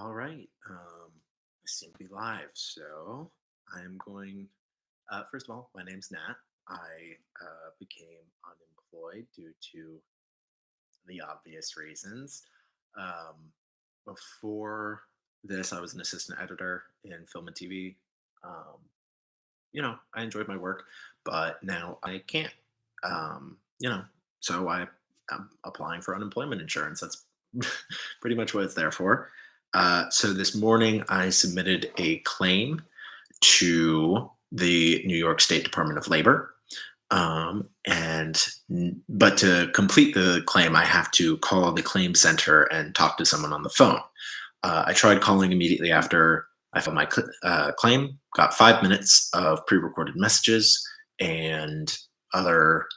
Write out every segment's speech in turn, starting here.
All right. I seem to be live. So I'm going, first of all, my name's Nat. I became unemployed due to the obvious reasons. Um, Before this, I was an assistant editor in film and TV. Um, I enjoyed my work, but now I can't. Um, you know, so I'm applying for unemployment insurance. That's pretty much what it's there for. So this morning, I submitted a claim to the New York State Department of Labor. But to complete the claim, I have to call the claim center and talk to someone on the phone. I tried calling immediately after I filed my claim, got 5 minutes of pre recorded messages and other,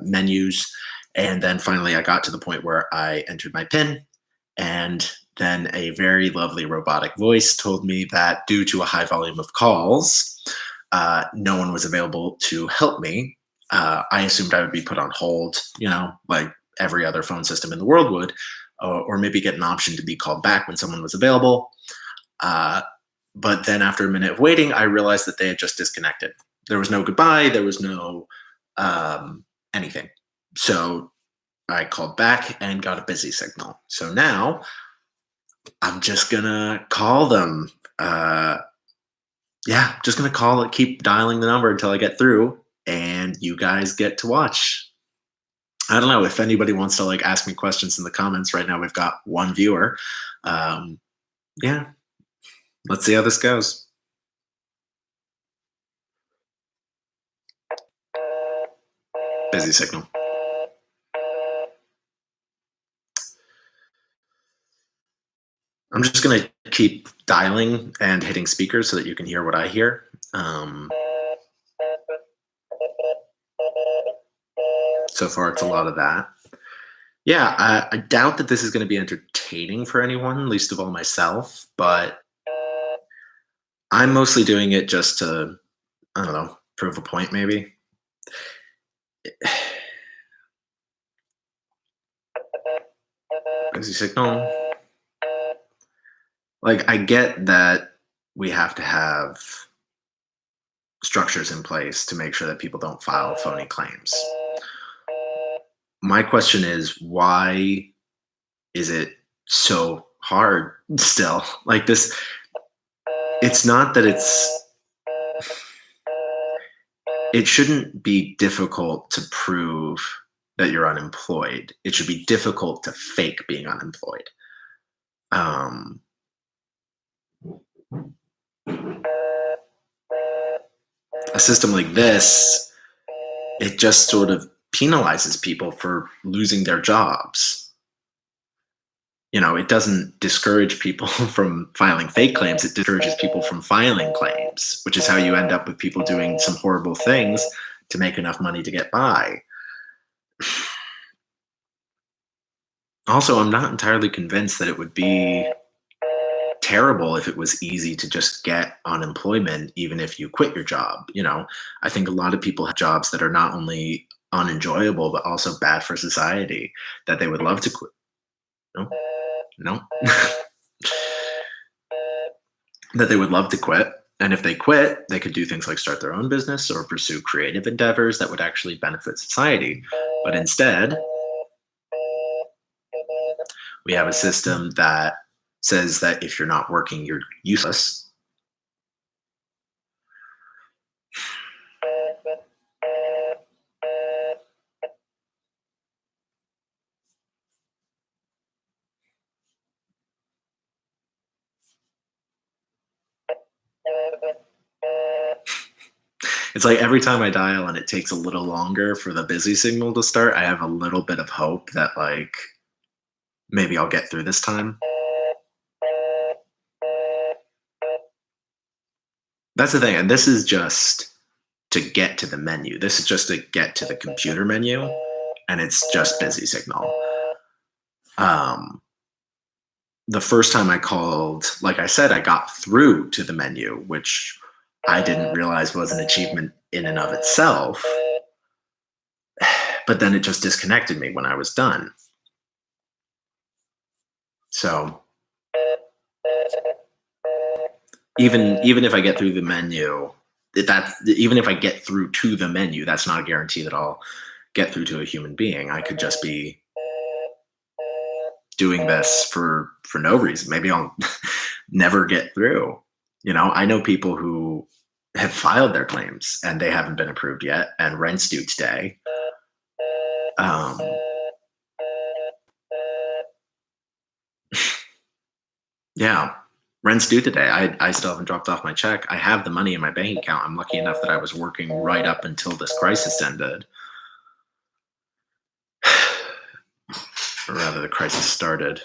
menus. And then finally, I got to the point where I entered my PIN. And then a very lovely robotic voice told me that due to a high volume of calls, no one was available to help me. I assumed I would be put on hold, like every other phone system in the world would, or maybe get an option to be called back when someone was available. Uh, but then after a minute of waiting, I realized that they had just disconnected. There was no goodbye, there was no anything. So I called back and got a busy signal. So now I'm just gonna call them. Yeah, just gonna call it, keep dialing the number until I get through, and you guys get to watch. I don't know if anybody wants to like ask me questions in the comments right now. We've got one viewer. Um, yeah, let's see how this goes. Busy signal. I'm just gonna keep dialing and hitting speakers so that you can hear what I hear. So far, it's a lot of that. Yeah, I doubt that this is going to be entertaining for anyone, least of all myself. But I'm mostly doing it just to, I don't know, prove a point, maybe. Busy signal. Like, I get that we have to have structures in place to make sure that people don't file phony claims. My question is, why is it so hard still? Like this, it's not that it shouldn't be difficult to prove that you're unemployed. It should be difficult to fake being unemployed. Um, a system like this, it just sort of penalizes people for losing their jobs. It doesn't discourage people from filing fake claims. It discourages people from filing claims, which is how you end up with people doing some horrible things to make enough money to get by. Also, I'm not entirely convinced that it would be terrible if it was easy to just get unemployment, even if you quit your job. I think a lot of people have jobs that are not only unenjoyable, but also bad for society that they would love to quit. No, no, that they would love to quit. And if they quit, they could do things like start their own business or pursue creative endeavors that would actually benefit society. But instead, we have a system that says that if you're not working, you're useless. It's like every time I dial and it takes a little longer for the busy signal to start, I have a little bit of hope that like maybe I'll get through this time. That's the thing, and this is just to get to the menu. This is just to get to the computer menu, and it's just busy signal. Um, the first time I called, like I said, I got through to the menu, which I didn't realize was an achievement in and of itself. But then it just disconnected me when I was done. So even if I get through the menu, even if I get through to the menu, that's not a guarantee that I'll get through to a human being. I could just be doing this for no reason. Maybe I'll never get through. I know people who have filed their claims and they haven't been approved yet, and rent's due today. Um, yeah, rent's due today. I still haven't dropped off my check. I have the money in my bank account. I'm lucky enough that I was working right up until this crisis ended. Or rather, the crisis started.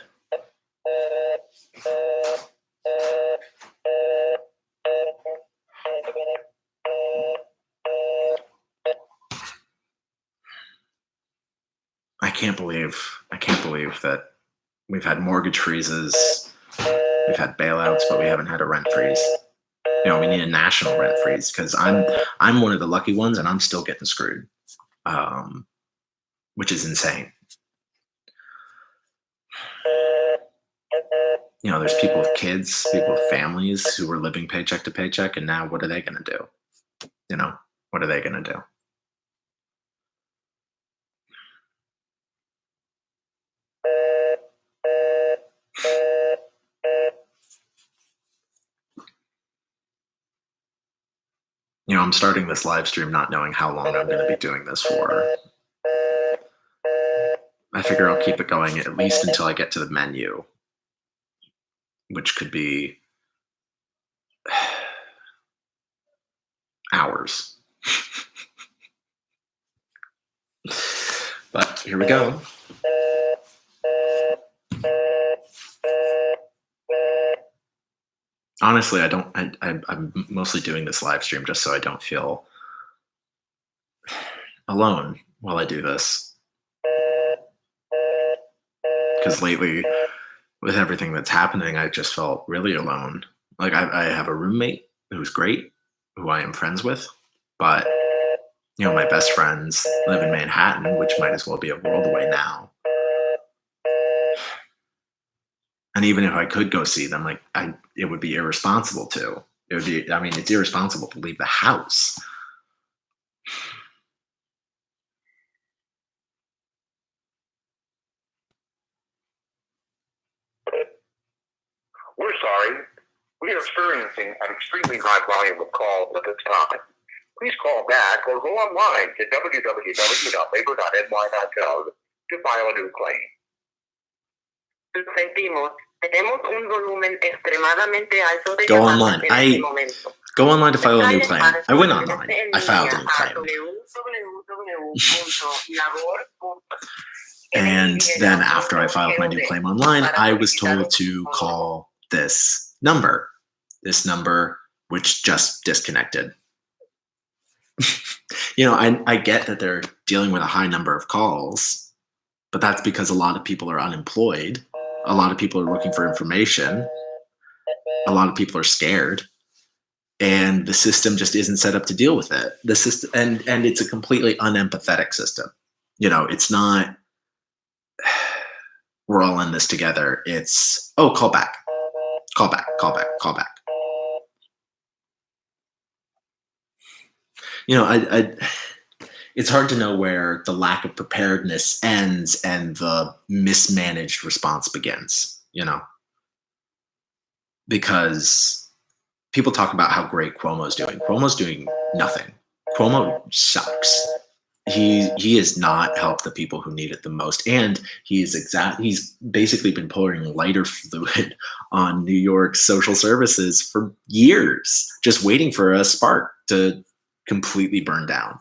I can't believe that we've had mortgage freezes, we've had bailouts, but we haven't had a rent freeze. We need a national rent freeze because I'm one of the lucky ones, and I'm still getting screwed, which is insane. There's people with kids, people with families who are living paycheck to paycheck, and now what are they going to do? What are they going to do? I'm starting this live stream not knowing how long I'm going to be doing this for. I figure I'll keep it going at least until I get to the menu, which could be hours. But here we go. Honestly, I'm mostly doing this live stream just so I don't feel alone while I do this. Because lately, with everything that's happening, I just felt really alone. Like I have a roommate who's great, who I am friends with, but my best friends live in Manhattan, which might as well be a world away now. And even if I could go see them, it would be irresponsible to. It's irresponsible to leave the house. We're sorry. We are experiencing an extremely high volume of calls at this time. Please call back or go online to www.labor.ny.gov to file a new claim. Lo sentimos. Tenemos un volumen extremadamente alto de Go llamadas online. en este momento. Go online to file a new claim. I went online. I filed a new claim. And then after I filed my new claim online, I was told to call this number which just disconnected. I get that they're dealing with a high number of calls, but that's because a lot of people are unemployed. A lot of people are looking for information. A lot of people are scared. And the system just isn't set up to deal with it. The system, and it's a completely unempathetic system. It's not, we're all in this together. It's, call back. It's hard to know where the lack of preparedness ends and the mismanaged response begins, because people talk about how great Cuomo's doing. Cuomo's doing nothing. Cuomo sucks. He has not helped the people who need it the most, and he's basically been pouring lighter fluid on New York's social services for years, just waiting for a spark to completely burn down.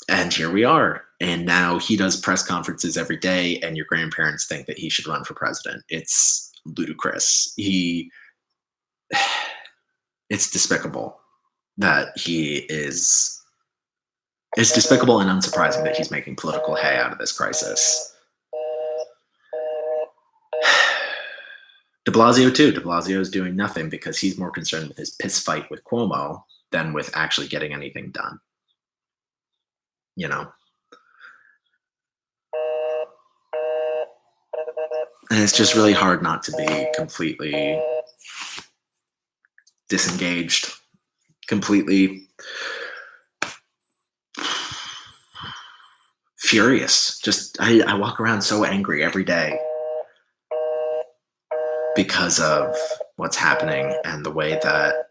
And here we are. And now he does press conferences every day, and your grandparents think that he should run for president. It's ludicrous. It's despicable that he is. It's despicable and unsurprising that he's making political hay out of this crisis. De Blasio too. De Blasio is doing nothing because he's more concerned with his piss fight with Cuomo than with actually getting anything done. And it's just really hard not to be completely disengaged completely. Furious. Just I walk around so angry every day because of what's happening and the way that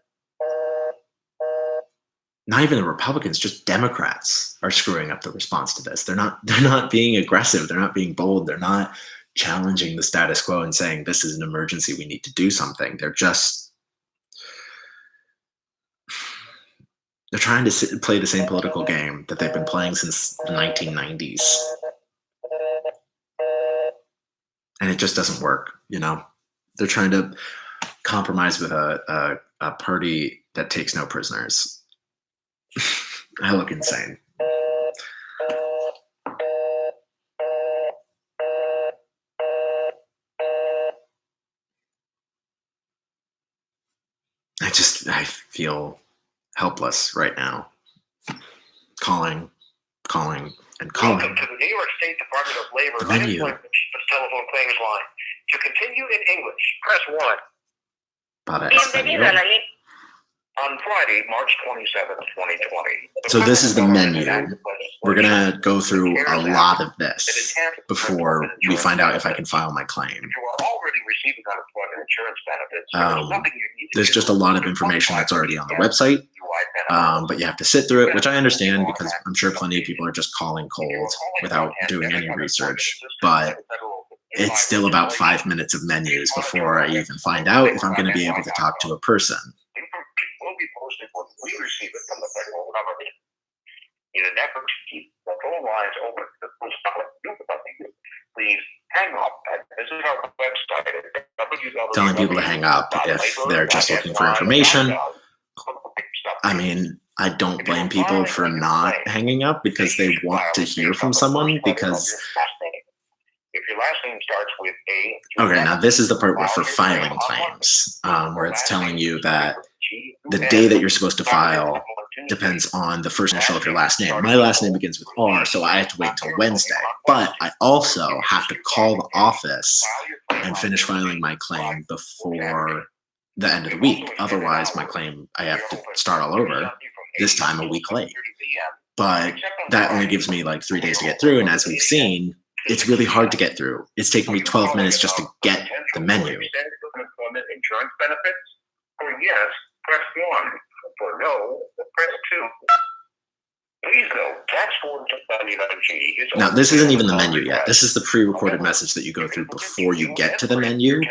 not even the Republicans, just Democrats are screwing up the response to this. They're not being aggressive. They're not being bold. They're not challenging the status quo and saying this is an emergency. We need to do something. They're trying to play the same political game that they've been playing since the 1990s. And it just doesn't work, you know? They're trying to compromise with a party that takes no prisoners. I look insane. I feel helpless right now. Calling, and calling. Welcome to the New York State Department of Labor The menu. Unemployment telephone claims line. To continue in English, press 1. Para Bienvenido a español. la línea. On Friday, March 27th, 2020. So this is the menu. We're going to go through a lot of this before we find out if I can file my claim. If you are already receiving unemployment insurance benefits, there's nothing you need to There's do. just a lot of information that's already on the website, but you have to sit through it, which I understand because I'm sure plenty of people are just calling cold without doing any research. But it's still about 5 minutes of menus before I even find out if I'm going to be able to talk to a person. Will be posted when we receive it from the federal government. In an effort to keep the phone lines open to please hang up and visit our website at www. Telling people to hang up if they're just looking for information. I mean, I don't blame people for not hanging up because they want to hear from someone because... If your last name starts with A. Okay, now this is the part where for filing claims, where it's telling you that the day that you're supposed to file depends on the first initial of your last name. My last name begins with R, so I have to wait until Wednesday. But I also have to call the office and finish filing my claim before the end of the week. Otherwise, my claim, I have to start all over, this time a week late. But that only gives me like 3 days to get through, and as we've seen, it's really hard to get through. It's taken me 12 minutes just to get the menu. Unemployment insurance benefits? For yes, press 1. For no, press 2. Please note, tax form 299G is... Now, this isn't even the menu yet. This is the pre-recorded message that you go through before you get to the menu.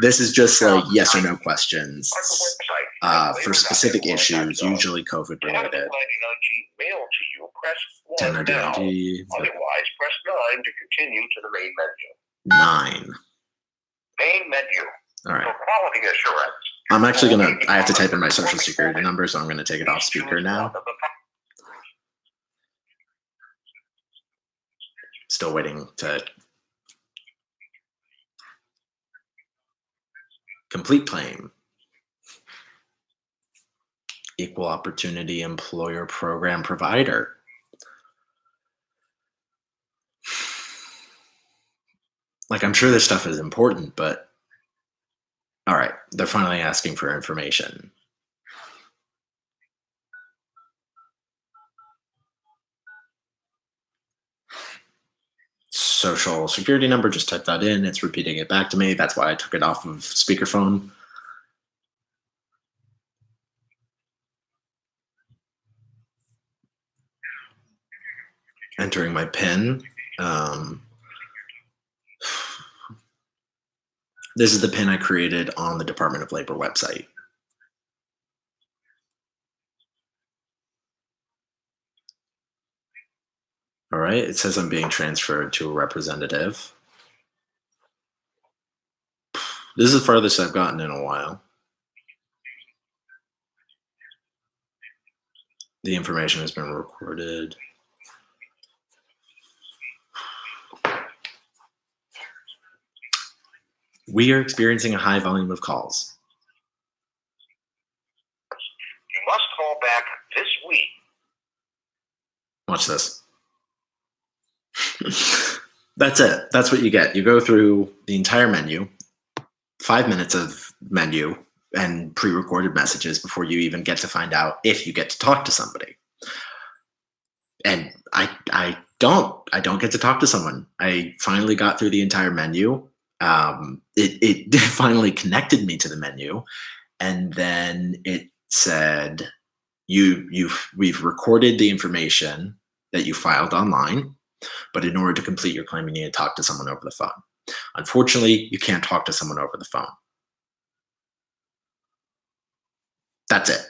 This is just like yes or no questions for specific issues, usually COVID-related. 1099G. Otherwise, press 9 to continue to the main menu. 9. Main menu. All right. For quality assurance. I'm actually I have to type in my social security number, so I'm going to take it off speaker now. Still waiting to complete claim. Equal opportunity employer program provider. Like, I'm sure this stuff is important, but all right, they're finally asking for information. Social security number, just type that in. It's repeating it back to me. That's why I took it off of speakerphone. Entering my PIN. This is the PIN I created on the Department of Labor website. All right, it says I'm being transferred to a representative. This is the farthest I've gotten in a while. The information has been recorded. We are experiencing a high volume of calls. You must call back this week. Watch this. That's it. That's what you get. You go through the entire menu, 5 minutes of menu, and pre-recorded messages before you even get to find out if you get to talk to somebody. And I don't get to talk to someone. I finally got through the entire menu. It finally connected me to the menu, and then it said, we've recorded the information that you filed online, but in order to complete your claim, you need to talk to someone over the phone. Unfortunately, you can't talk to someone over the phone. That's it.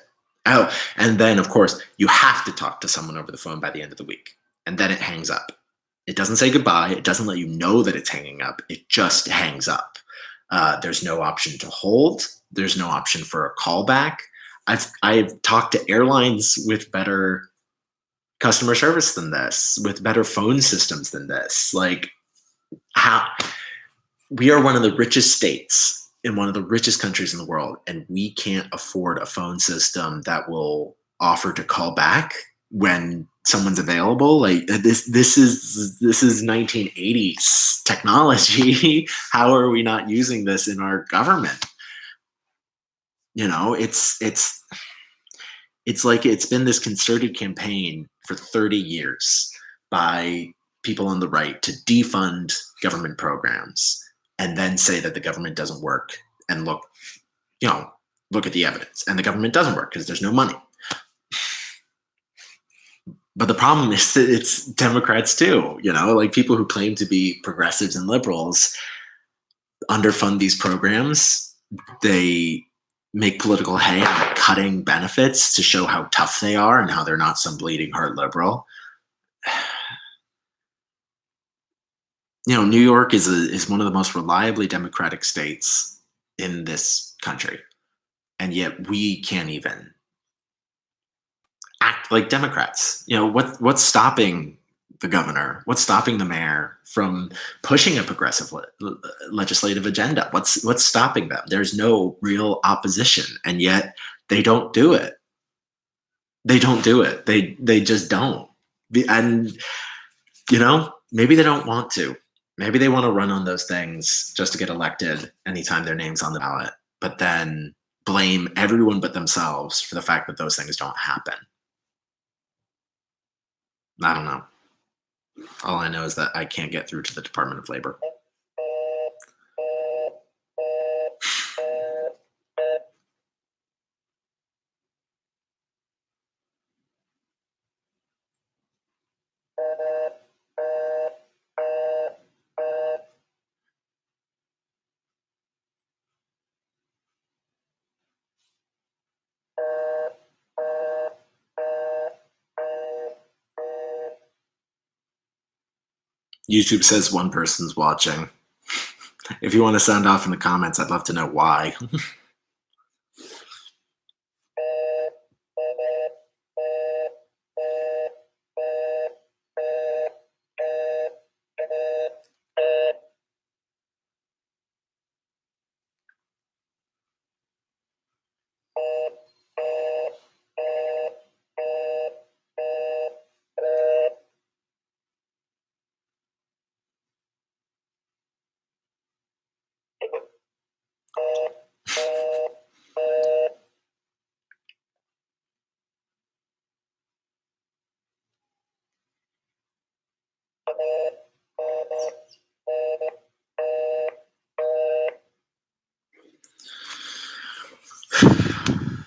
Oh, and then of course you have to talk to someone over the phone by the end of the week, and then it hangs up. It doesn't say goodbye. It doesn't let you know that it's hanging up. It just hangs up. There's no option to hold. There's no option for a callback. I've talked to airlines with better customer service than this, with better phone systems than this. Like, how we are one of the richest states in one of the richest countries in the world, and we can't afford a phone system that will offer to call back when someone's available. Like, this is 1980s technology. How are we not using this in our government? It's like it's been this concerted campaign for 30 years by people on the right to defund government programs and then say that the government doesn't work, and look at the evidence. And the government doesn't work because there's no money. But the problem is that it's Democrats too, like people who claim to be progressives and liberals underfund these programs. They make political hay out of cutting benefits to show how tough they are and how they're not some bleeding heart liberal. New York is one of the most reliably democratic states in this country, and yet we can't even act like Democrats. What's stopping the governor? What's stopping the mayor from pushing a progressive legislative agenda? What's stopping them? There's no real opposition, and yet they don't do it. They don't do it. They just don't. And maybe they don't want to. Maybe they want to run on those things just to get elected anytime their name's on the ballot, but then blame everyone but themselves for the fact that those things don't happen. I don't know. All I know is that I can't get through to the Department of Labor. YouTube says one person's watching. If you want to sound off in the comments, I'd love to know why.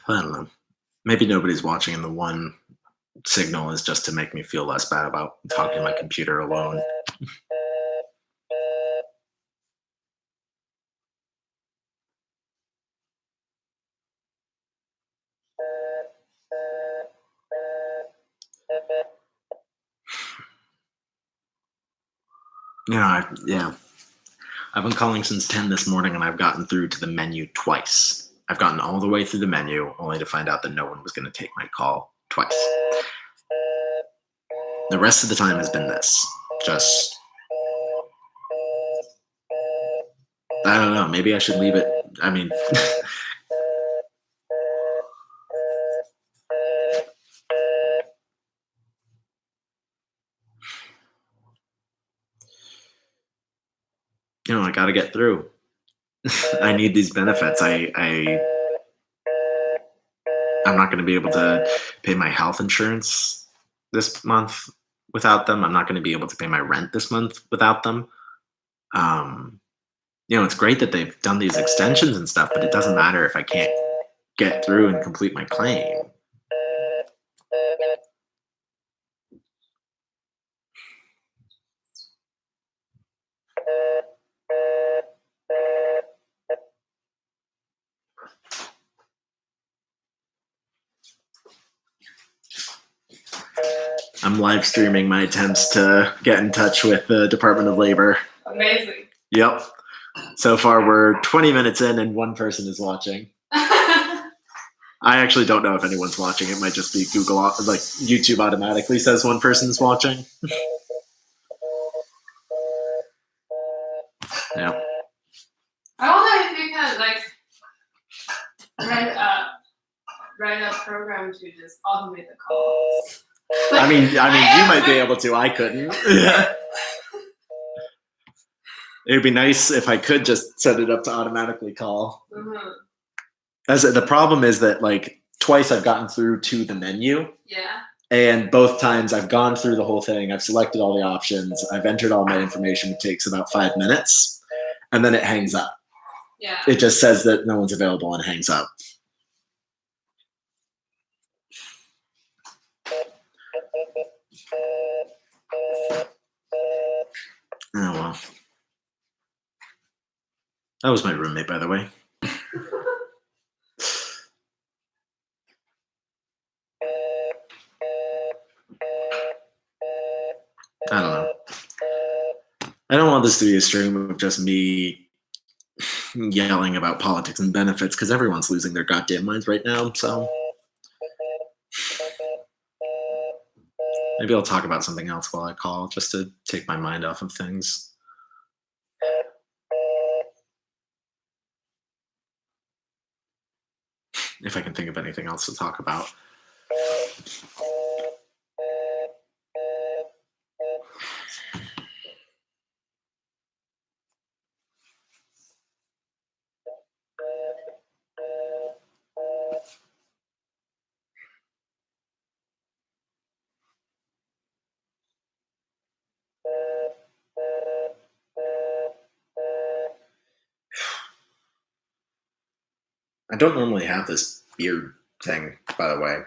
I don't know. Maybe nobody's watching, and the one signal is just to make me feel less bad about talking to my computer alone. I've been calling since 10 this morning, and I've gotten through to the menu twice. I've gotten all the way through the menu, only to find out that no one was going to take my call twice. The rest of the time has been this. Just, I don't know, maybe I should leave it. I mean, I got to get through. I need these benefits. I I'm not going to be able to pay my health insurance this month without them. I'm not going to be able to pay my rent this month without them. It's great that they've done these extensions and stuff, but it doesn't matter if I can't get through and complete my claim. I'm live streaming my attempts to get in touch with the Department of Labor. Amazing. Yep. So far, we're 20 minutes in and one person is watching. I actually don't know if anyone's watching. It might just be Google, like YouTube automatically says one person's watching. Yeah. I wonder if you can write a program to just automate the calls. I mean, you might be able to. I couldn't. It would be nice if I could just set it up to automatically call. Mm-hmm. As the problem is that twice I've gotten through to the menu. Yeah. And both times I've gone through the whole thing. I've selected all the options. I've entered all my information. It takes about 5 minutes, and then it hangs up. Yeah. It just says that no one's available and hangs up. Oh well. That was my roommate, by the way. I don't know. I don't want this to be a stream of just me yelling about politics and benefits because everyone's losing their goddamn minds right now. So maybe I'll talk about something else while I call just to take my mind off of things. If I can think of anything else to talk about. I don't normally have this beard thing, by the way.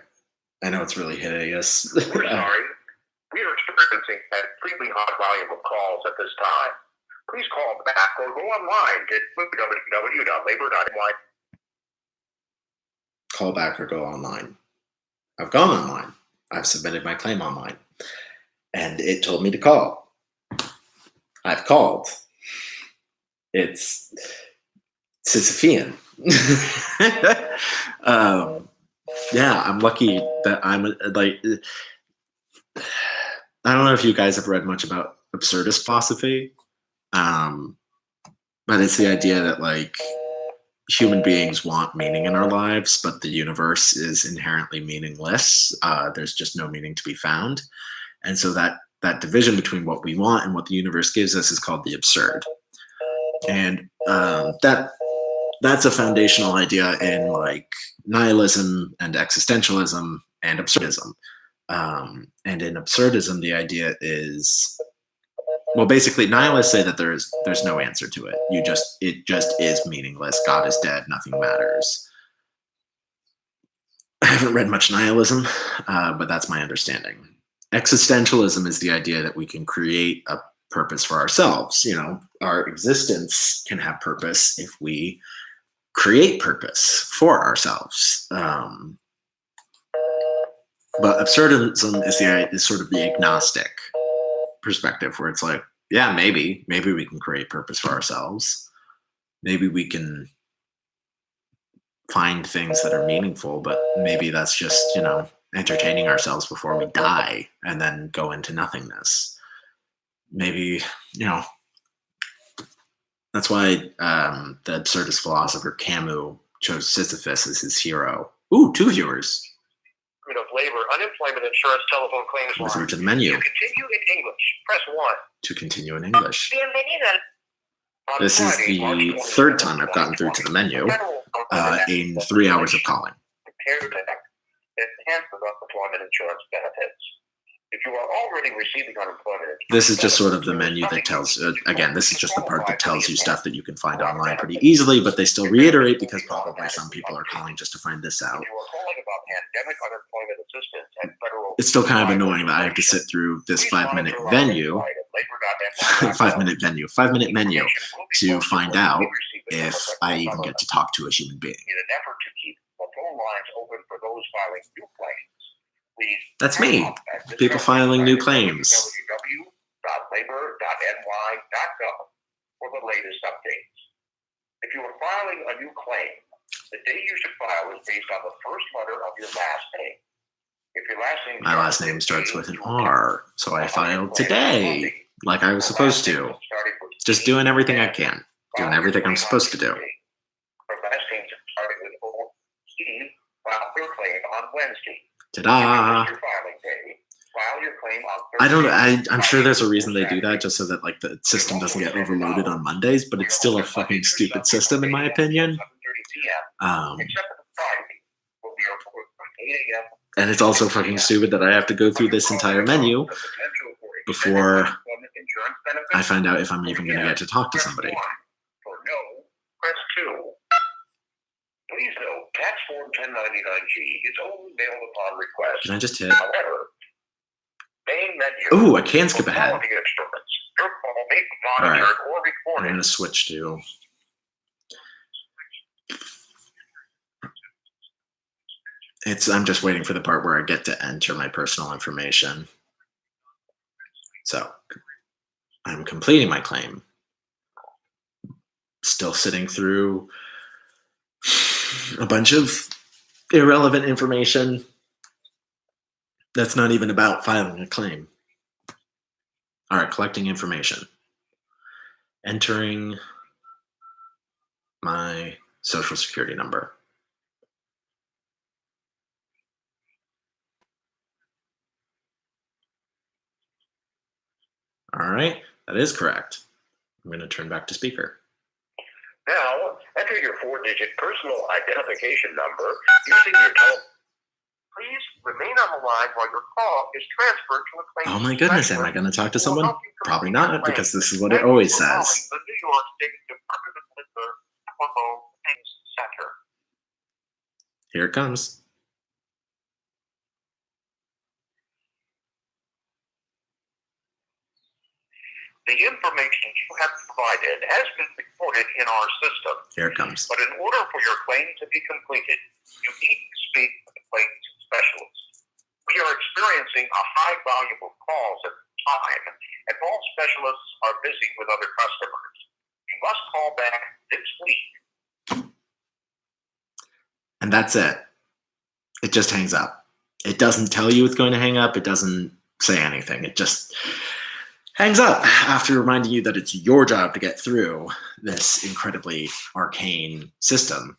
I know it's really hideous. We're sorry. We are experiencing an extremely high volume of calls at this time. Please call back or go online to www.labor.ny. Call back or go online. I've gone online. I've submitted my claim online. And it told me to call. I've called. It's Sisyphean. Yeah, I'm lucky that I'm I don't know if you guys have read much about absurdist philosophy, but it's the idea that human beings want meaning in our lives, but the universe is inherently meaningless. There's just no meaning to be found, and so that division between what we want and what the universe gives us is called the absurd, and that's a foundational idea in nihilism and existentialism and absurdism. And in absurdism, the idea is, well, basically nihilists say that there's no answer to it. It just is meaningless. God is dead. Nothing matters. I haven't read much nihilism, but that's my understanding. Existentialism is the idea that we can create a purpose for ourselves. Our existence can have purpose if we create purpose for ourselves. But absurdism is sort of the agnostic perspective, where it's yeah, maybe we can create purpose for ourselves. Maybe we can find things that are meaningful, but maybe that's just, entertaining ourselves before we die and then go into nothingness. Maybe, that's why the absurdist philosopher Camus chose Sisyphus as his hero. Ooh, 2 viewers. Of labor, unemployment insurance, telephone claims line. Through to the menu. To continue in English, press 1. To continue in English. Bienvenida. On This is Friday, March the 27th, 3rd time I've gotten through to the menu in 3 hours of calling. CARES Act enhances unemployment insurance benefits. If you are already receiving unemployment insurance, This is just sort of the menu that tells, again, this is just the part that tells you stuff that you can find online pretty easily, but they still reiterate because probably some people are calling just to find this out. If you are calling about pandemic unemployment assistance and federal, It's still kind of annoying that I have to sit through this 5-minute venue, 5-minute menu to find out if I even get to talk to a human being. in an effort to keep the phone lines open for those filing new claims, please That's me. People filing new claims. www.labor.ny.gov for the latest updates. If you are filing a new claim, the day you should file is based on the first letter of your last name. If your last name My last name starts with an R, so I filed today, like I was supposed to. Just doing everything I can, doing everything I'm supposed to do. Your last name starting with O, Steve, file your claim on Wednesday. Ta-da! Your filing day, file your claim on I Thursday. don't. I'm sure there's a reason they do that, just so that like the system doesn't get overloaded on Mondays. But it's still a fucking stupid system, in my opinion. 7:30 p.m. Except for Friday, will be recorded from 8 a.m. And it's also fucking stupid that I have to go through this entire menu before I find out if I'm even going to get to talk to somebody. For no, press 2. Please note, tax form 1099-G is only mailed upon request. Can I just hit? However, main menu. Ooh, I can skip ahead. Quality assurance. Your call may be All right. monitored or I'm recorded. going to switch to. I'm just waiting for the part where I get to enter my personal information. So I'm completing my claim. Still sitting through a bunch of irrelevant information that's not even about filing a claim. All right, collecting information. Entering my social security number. All right, that is correct. I'm going to turn back to speaker. Now, enter your 4-digit personal identification number using your telephone. Please remain on the line while your call is transferred to a claim. Oh my goodness, am I going to talk to someone? Probably not, because this is what it always says. The New York State Department of Labor Claim Center. Here it comes. The information you have provided has been recorded in our system. Here it comes. But in order for your claim to be completed, you need to speak with the claims specialist. We are experiencing a high volume of calls at the time, and all specialists are busy with other customers. You must call back this week. And that's it. It just hangs up. It doesn't tell you it's going to hang up. It doesn't say anything. It just hangs up after reminding you that it's your job to get through this incredibly arcane system.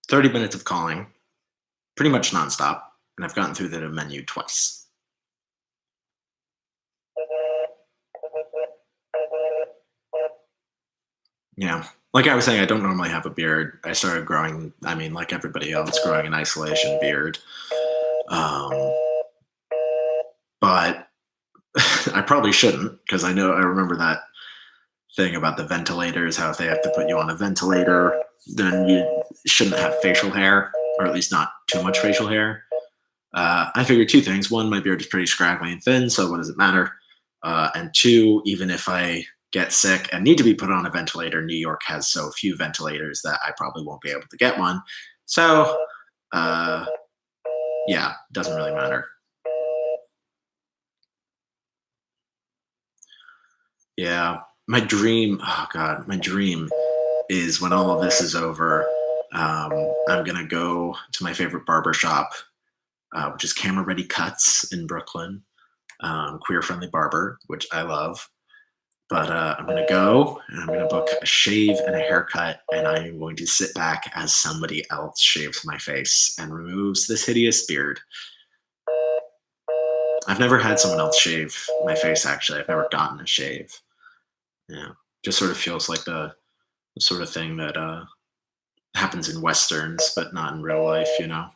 "30 minutes of calling, pretty much nonstop, and I've gotten through the menu twice." Yeah. Like I was saying, I don't normally have a beard. I started growing, like everybody else, growing an isolation beard. But I probably shouldn't, because I remember that thing about the ventilators, how if they have to put you on a ventilator, then you shouldn't have facial hair, or at least not too much facial hair. I figured 2 things. 1, my beard is pretty scraggly and thin, so what does it matter? And 2, even if I get sick and need to be put on a ventilator, New York has so few ventilators that I probably won't be able to get one. So, yeah, doesn't really matter. Yeah, my dream is when all of this is over, I'm going to go to my favorite barber shop, which is Camera Ready Cuts in Brooklyn, queer-friendly barber, which I love. But I'm going to go, and I'm going to book a shave and a haircut, and I'm going to sit back as somebody else shaves my face and removes this hideous beard. I've never had someone else shave my face, actually. I've never gotten a shave. Yeah, just sort of feels like the the sort of thing that happens in westerns, but not in real life, you know.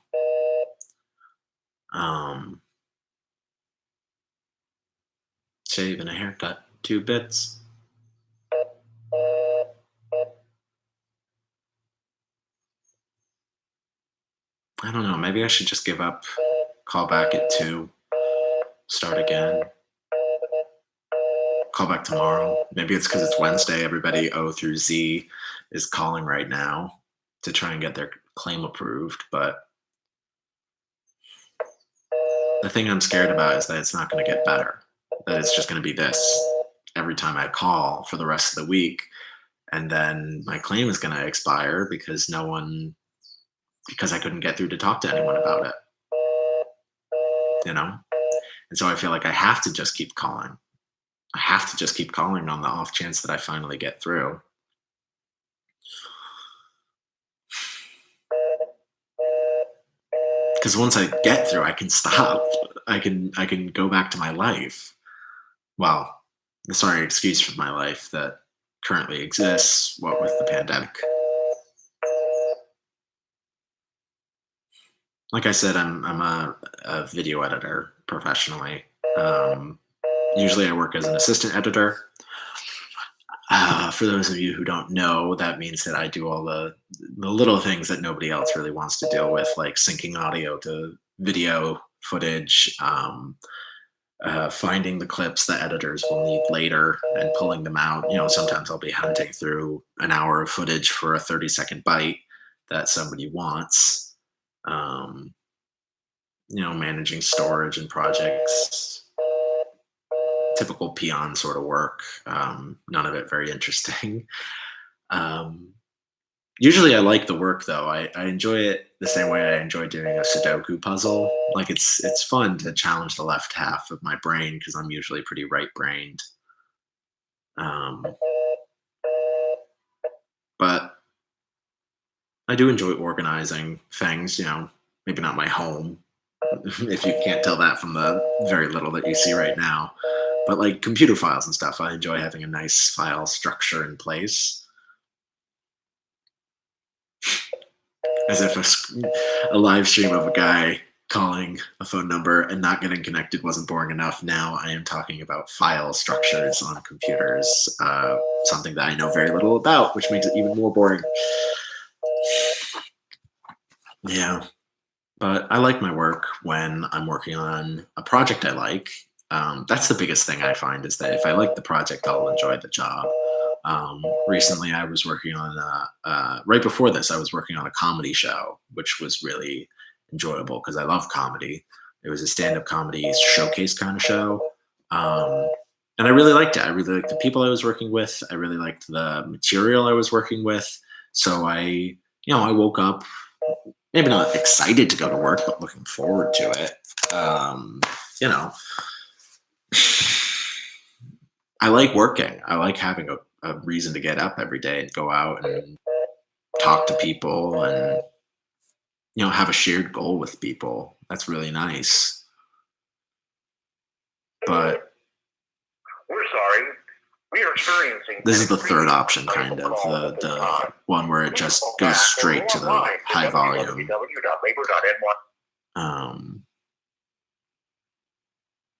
Um, Shave and a haircut, 2 bits. I don't know. Maybe I should just give up. Call back at 2. Start again. Call back tomorrow. Maybe it's because it's Wednesday. Everybody O through Z is calling right now to try and get their claim approved. But the thing I'm scared about is that it's not going to get better. That it's just going to be this every time I call for the rest of the week. And then my claim is going to expire because because I couldn't get through to talk to anyone about it. You know? And so I feel like I have to just keep calling. I have to just keep calling on the off chance that I finally get through. Because once I get through, I can stop. I can go back to my life. Well, sorry, excuse for my life that currently exists, what with the pandemic. Like I said, I'm a video editor professionally. Usually I work as an assistant editor. For those of you who don't know, that means that I do all the little things that nobody else really wants to deal with, like syncing audio to video footage, finding the clips that editors will need later and pulling them out. You know, sometimes I'll be hunting through an hour of footage for a 30-second bite that somebody wants. You know, managing storage and projects. Typical peon sort of work. None of it very interesting. Usually I like the work though. I enjoy it the same way I enjoy doing a Sudoku puzzle. Like it's fun to challenge the left half of my brain because I'm usually pretty right-brained. But I do enjoy organizing things, you know, maybe not my home, if you can't tell that from the very little that you see right now. But like computer files and stuff, I enjoy having a nice file structure in place. As if a live stream of a guy calling a phone number and not getting connected wasn't boring enough. Now I am talking about file structures on computers, something that I know very little about, which makes it even more boring. Yeah, but I like my work when I'm working on a project I like. That's the biggest thing I find is that if I like the project, I'll enjoy the job. Recently, I was working on, right before this, I was working on a comedy show, which was really enjoyable because I love comedy. It was a stand-up comedy showcase kind of show. And I really liked it. I really liked the people I was working with. I really liked the material I was working with. So I woke up, maybe not excited to go to work, but looking forward to it. You know, I like working. I like having a reason to get up every day and go out and talk to people and, you know, have a shared goal with people. That's really nice. But We're sorry. We are experiencing. this is the third option, kind of, the one where it just goes straight to the high volume.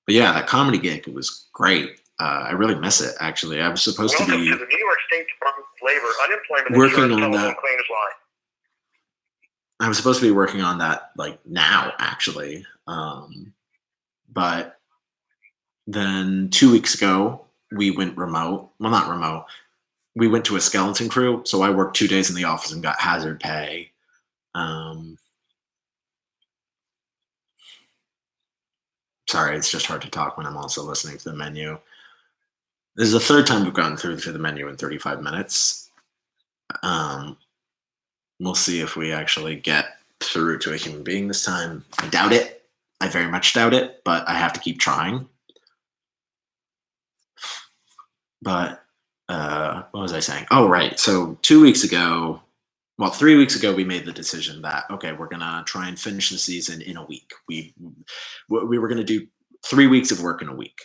But yeah, that comedy gig, it was great. I really miss it, actually. I was supposed to be the New York State Department of Labor Unemployment working Insurance on Telephone that. Claims line. I was supposed to be working on that like now, actually. But then 2 weeks ago, we went remote. Well, not remote. We went to a skeleton crew. So I worked 2 days in the office and got hazard pay. Sorry, it's just hard to talk when I'm also listening to the menu. This is the third time we've gone through to the menu in 35 minutes. We'll see if we actually get through to a human being this time. I doubt it. I very much doubt it, but I have to keep trying. But what was I saying? Oh, right. So 3 weeks ago, we made the decision that, okay, we're going to try and finish the season in a week. We were going to do 3 weeks of work in a week.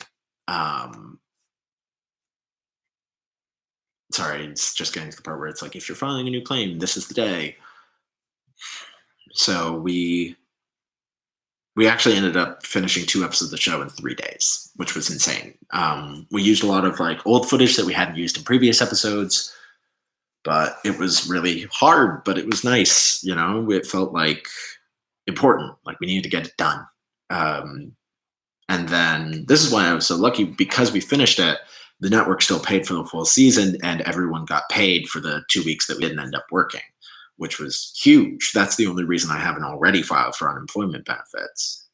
sorry, it's just getting to the part where it's like, if you're filing a new claim, this is the day. So we actually ended up finishing 2 episodes of the show in 3 days, which was insane. We used a lot of like old footage that we hadn't used in previous episodes, but it was really hard, but it was nice. You know, it felt like important, like we needed to get it done. And then this is why I was so lucky, because we finished it, the network still paid for the full season and everyone got paid for the 2 weeks that we didn't end up working, which was huge. That's the only reason I haven't already filed for unemployment benefits.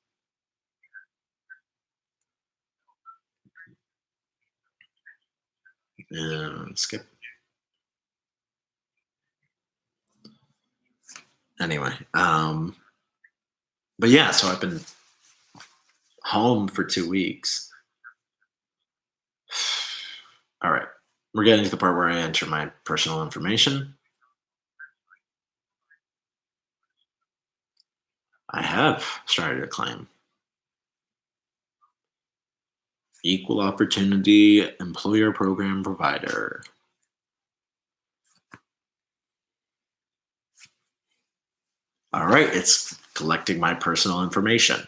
Skip. Anyway, but yeah, so I've been home for 2 weeks. All right, we're getting to the part where I enter my personal information. I have started a claim. Equal opportunity employer program provider. All right, it's collecting my personal information.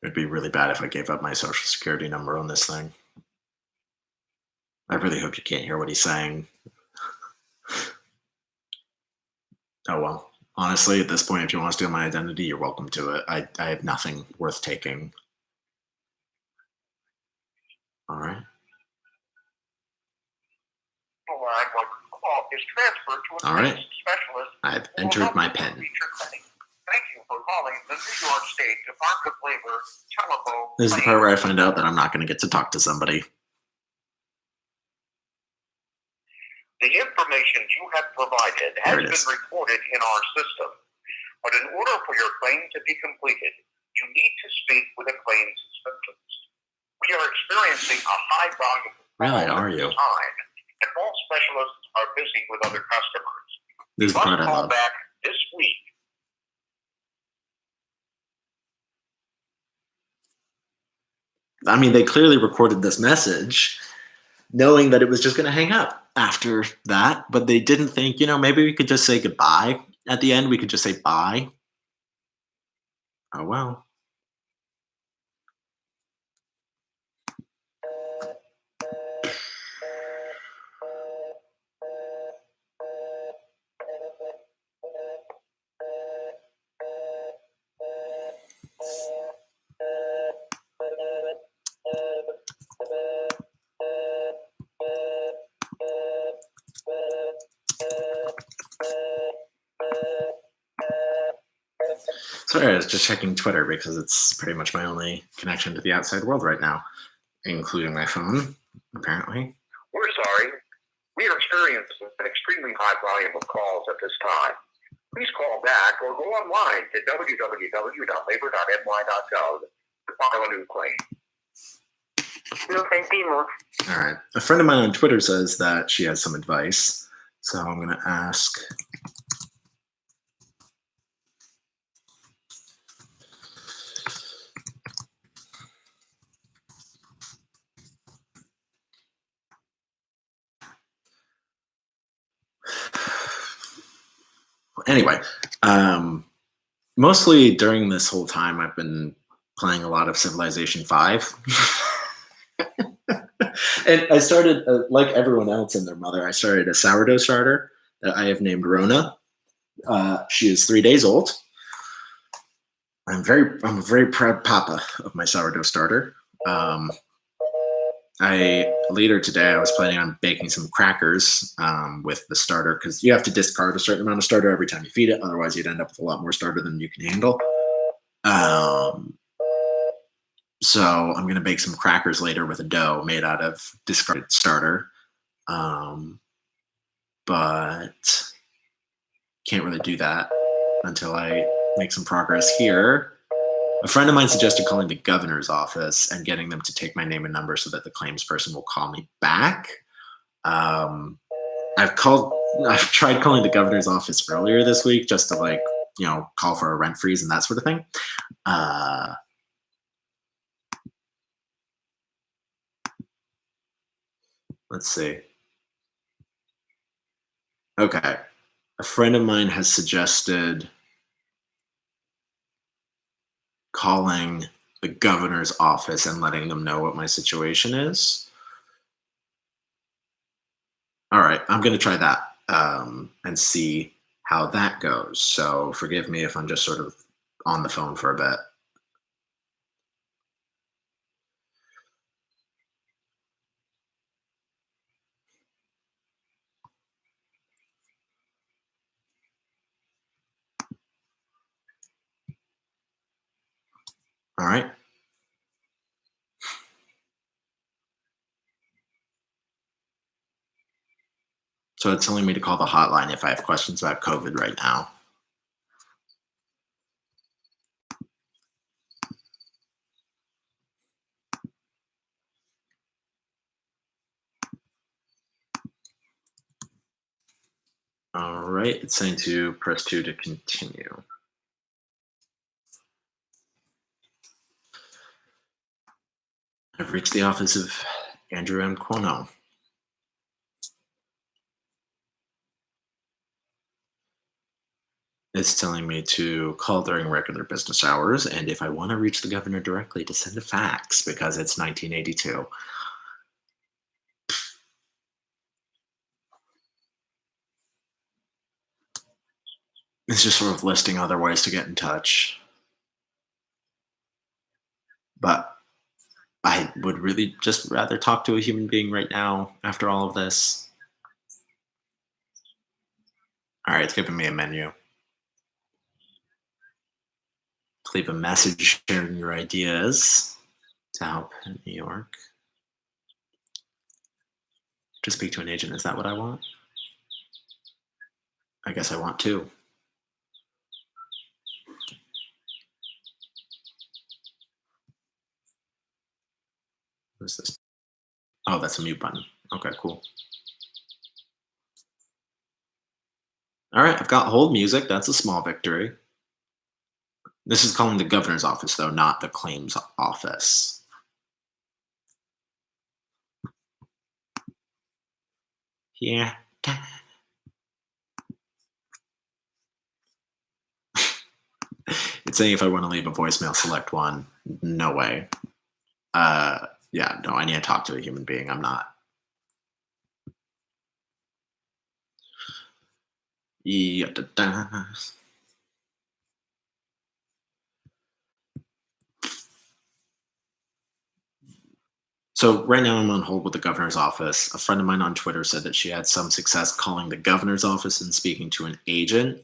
It'd be really bad if I gave up my social security number on this thing. I really hope you can't hear what he's saying. Oh well. Honestly, at this point, if you want to steal my identity, you're welcome to it. I have nothing worth taking. All right. Line one call is transferred to a All right. claims specialist. I've who will entered help my you PIN. complete your claim. Thank you for calling the New York State Department of Labor telephone. This is the part where I find out that I'm not going to get to talk to somebody. The information you have provided has There it been is. recorded in our system. But in order for your claim to be completed, you need to speak with a claims specialist. We are experiencing a high volume of Really, calls are at you? this time, and all specialists are busy with other customers. This is the You part must I call love. back this week. I mean, they clearly recorded this message knowing that it was just going to hang up after that, but they didn't think, maybe we could just say goodbye at the end. We could just say bye. Oh, well. Sorry, I was just checking Twitter because it's pretty much my only connection to the outside world right now, including my phone, apparently. We're sorry. We are experiencing an extremely high volume of calls at this time. Please call back or go online to www.labor.ny.gov to file a new claim. Lo sentimos. All right. A friend of mine on Twitter says that she has some advice, so I'm going to ask. Anyway, mostly during this whole time, I've been playing a lot of Civilization 5. And I started, like everyone else and their mother, I started a sourdough starter that I have named Rona. She is 3 days old. I'm a very proud papa of my sourdough starter. Later today, I was planning on baking some crackers with the starter, because you have to discard a certain amount of starter every time you feed it. Otherwise, you'd end up with a lot more starter than you can handle. So I'm going to bake some crackers later with a dough made out of discarded starter. But can't really do that until I make some progress here. A friend of mine suggested calling the governor's office and getting them to take my name and number so that the claims person will call me back. I've tried calling the governor's office earlier this week just to call for a rent freeze and that sort of thing. Let's see. Okay. A friend of mine has suggested calling the governor's office and letting them know what my situation is. All right, I'm going to try that and see how that goes. So forgive me if I'm just sort of on the phone for a bit. All right. So it's telling me to call the hotline if I have questions about COVID right now. All right, it's saying to press 2 to continue. I've reached the office of Andrew M. Cuomo. It's telling me to call during regular business hours, and if I want to reach the governor directly, to send a fax because it's 1982. It's just sort of listing other ways to get in touch. But I would really just rather talk to a human being right now after all of this. All right, it's giving me a menu. Leave a message sharing your ideas to help in New York. To speak to an agent, is that what I want? I guess I want to. What is this? Oh, that's a mute button. Okay, cool. All right, I've got hold music. That's a small victory. This is calling the governor's office, though, not the claims office. Yeah. It's saying if I want to leave a voicemail, select one. No way. Yeah, no, I need to talk to a human being. I'm not. Yeah, da, da. So right now I'm on hold with the governor's office. A friend of mine on Twitter said that she had some success calling the governor's office and speaking to an agent.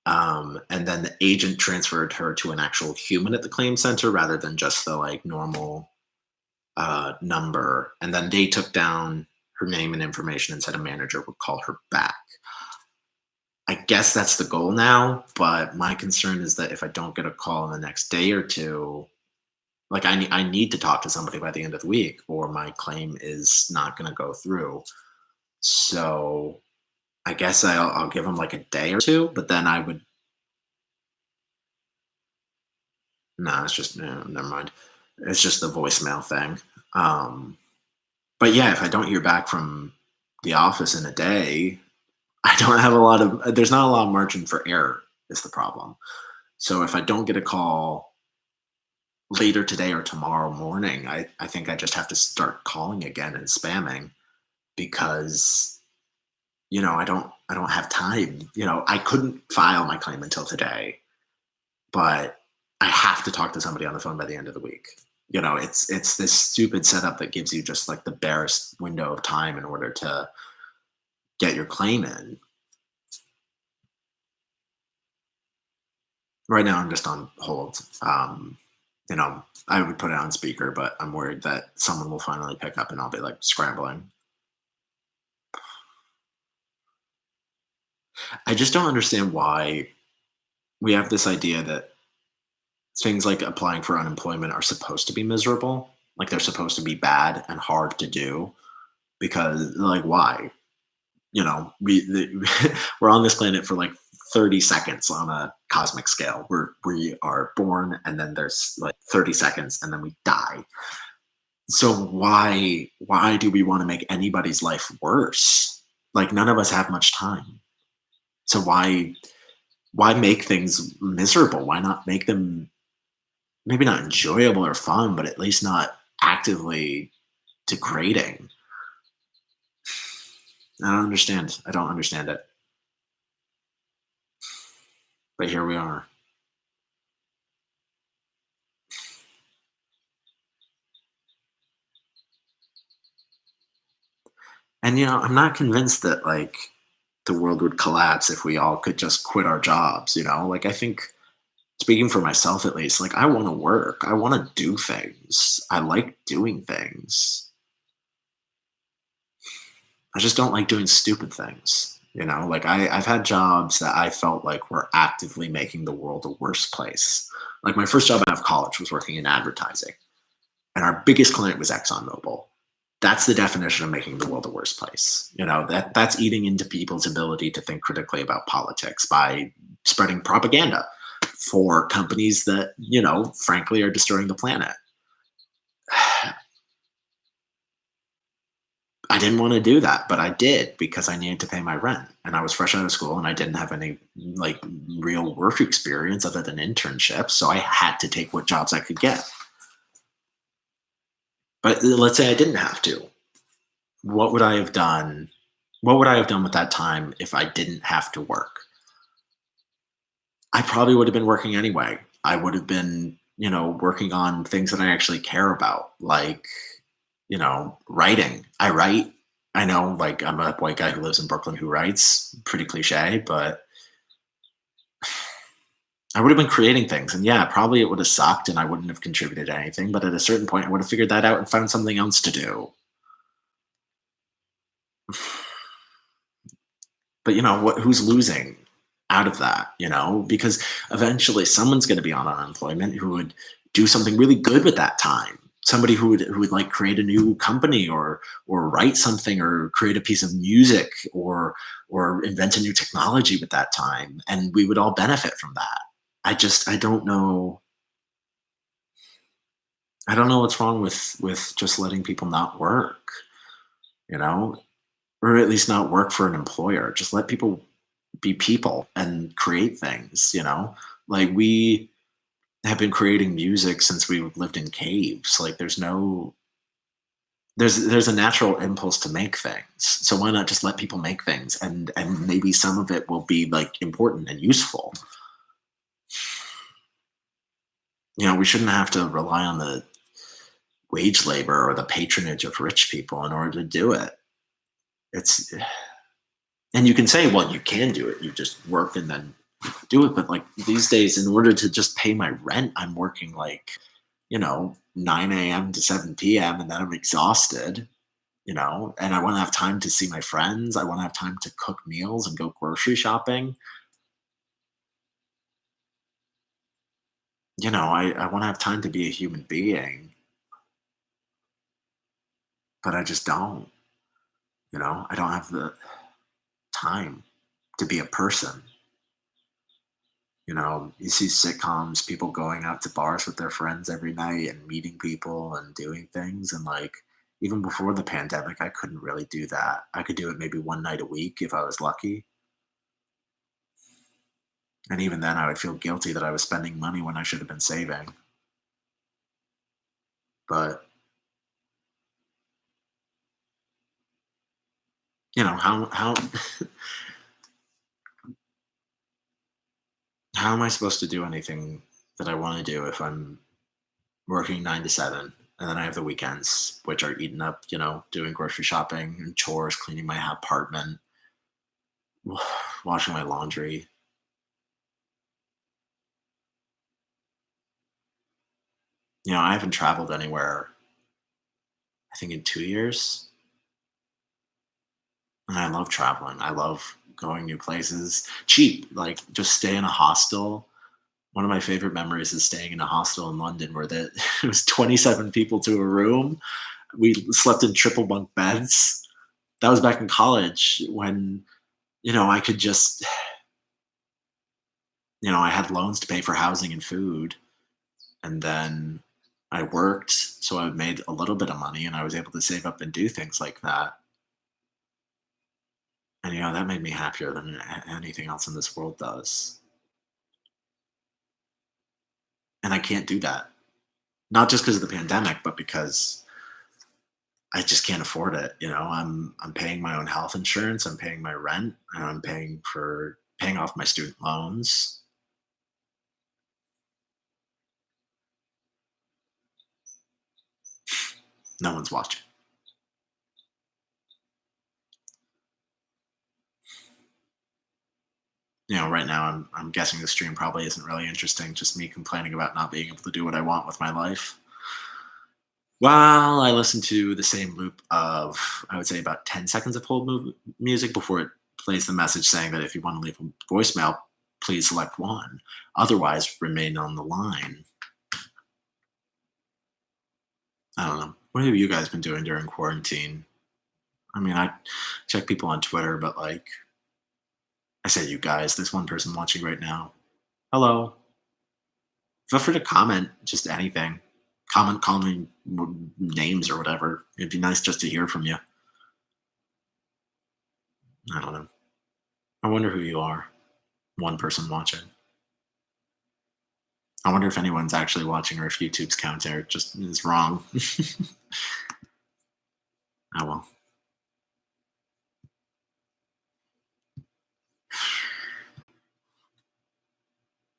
And then the agent transferred her to an actual human at the claim center rather than just the like normal number. And then they took down her name and information and said a manager would call her back. I guess that's the goal now, but my concern is that if I don't get a call in the next day or two, like I need to talk to somebody by the end of the week, or my claim is not going to go through. So I guess I'll give them like a day or two, but then I would. No, it's just no, never mind. It's just the voicemail thing. But yeah, if I don't hear back from the office in a day, I don't have a lot of. There's not a lot of margin for error. Is the problem. So if I don't get a call later today or tomorrow morning, I think I just have to start calling again and spamming because I don't have time. I couldn't file my claim until today, but I have to talk to somebody on the phone by the end of the week. It's this stupid setup that gives you just like the barest window of time in order to get your claim in. Right now I'm just on hold. I would put it on speaker, but I'm worried that someone will finally pick up and I'll be like scrambling. I just don't understand why we have this idea that things like applying for unemployment are supposed to be miserable. Like they're supposed to be bad and hard to do because like why? We're on this planet for like 30 seconds on a cosmic scale. We are born and then there's like 30 seconds and then we die. So why do we want to make anybody's life worse? Like none of us have much time. So why make things miserable? Why not make them maybe not enjoyable or fun, but at least not actively degrading? I don't understand. I don't understand it. But here we are. And I'm not convinced that like the world would collapse if we all could just quit our jobs. Like I think speaking for myself at least, like I want to work. I want to do things. I like doing things. I just don't like doing stupid things. Like I've had jobs that I felt like were actively making the world a worse place. Like my first job out of college was working in advertising, and our biggest client was ExxonMobil. That's the definition of making the world a worse place. That's eating into people's ability to think critically about politics by spreading propaganda for companies that, frankly are destroying the planet. I didn't want to do that, but I did because I needed to pay my rent. And I was fresh out of school and I didn't have any like real work experience other than internships. So I had to take what jobs I could get. But let's say I didn't have to. What would I have done? What would I have done with that time if I didn't have to work? I probably would have been working anyway. I would have been, working on things that I actually care about, like, writing. I write. I know, like, I'm a white guy who lives in Brooklyn who writes. Pretty cliche, but I would have been creating things. And yeah, probably it would have sucked and I wouldn't have contributed anything. But at a certain point, I would have figured that out and found something else to do. But who's losing out of that? Because eventually someone's going to be on unemployment who would do something really good with that time. Somebody who would like create a new company or write something or create a piece of music or invent a new technology with that time, and we would all benefit from that. I don't know. I don't know what's wrong with just letting people not work, you know, or at least not work for an employer. Just let people be people and create things. Like we have been creating music since we lived in caves. Like there's a natural impulse to make things. So why not just let people make things and maybe some of it will be like important and useful. We shouldn't have to rely on the wage labor or the patronage of rich people in order to do it. It's and you can say, well, you can do it. You just work and then do it. But like these days, in order to just pay my rent, I'm working like, 9 a.m. to 7 p.m. and then I'm exhausted, and I want to have time to see my friends. I want to have time to cook meals and go grocery shopping. I want to have time to be a human being, but I just don't. I don't have the time to be a person. You see sitcoms, people going out to bars with their friends every night and meeting people and doing things. And like, even before the pandemic, I couldn't really do that. I could do it maybe one night a week if I was lucky. And even then, I would feel guilty that I was spending money when I should have been saving. But, how how am I supposed to do anything that I want to do if I'm working 9 to 7 and then I have the weekends, which are eaten up, doing grocery shopping and chores, cleaning my apartment, washing my laundry. I haven't traveled anywhere, I think, in 2 years. And I love traveling. I love going new places. Cheap, like just stay in a hostel. One of my favorite memories is staying in a hostel in London where it was 27 people to a room. We slept in triple bunk beds. That was back in college when, I could just, I had loans to pay for housing and food. And then I worked, so I made a little bit of money and I was able to save up and do things like that. And, that made me happier than anything else in this world does. And I can't do that. Not just because of the pandemic, but because I just can't afford it. I'm paying my own health insurance, I'm paying my rent, and I'm paying off my student loans. No one's watching. Right now I'm guessing the stream probably isn't really interesting, just me complaining about not being able to do what I want with my life. While I listen to the same loop of, I would say, about 10 seconds of hold music before it plays the message saying that if you want to leave a voicemail, please select 1. Otherwise, remain on the line. I don't know. What have you guys been doing during quarantine? I mean, I check people on Twitter, but I say you guys, there's one person watching right now. Hello. Feel free to comment, just anything. Comment, call me names or whatever. It'd be nice just to hear from you. I don't know. I wonder who you are. One person watching. I wonder if anyone's actually watching or if YouTube's counter just is wrong. Oh well.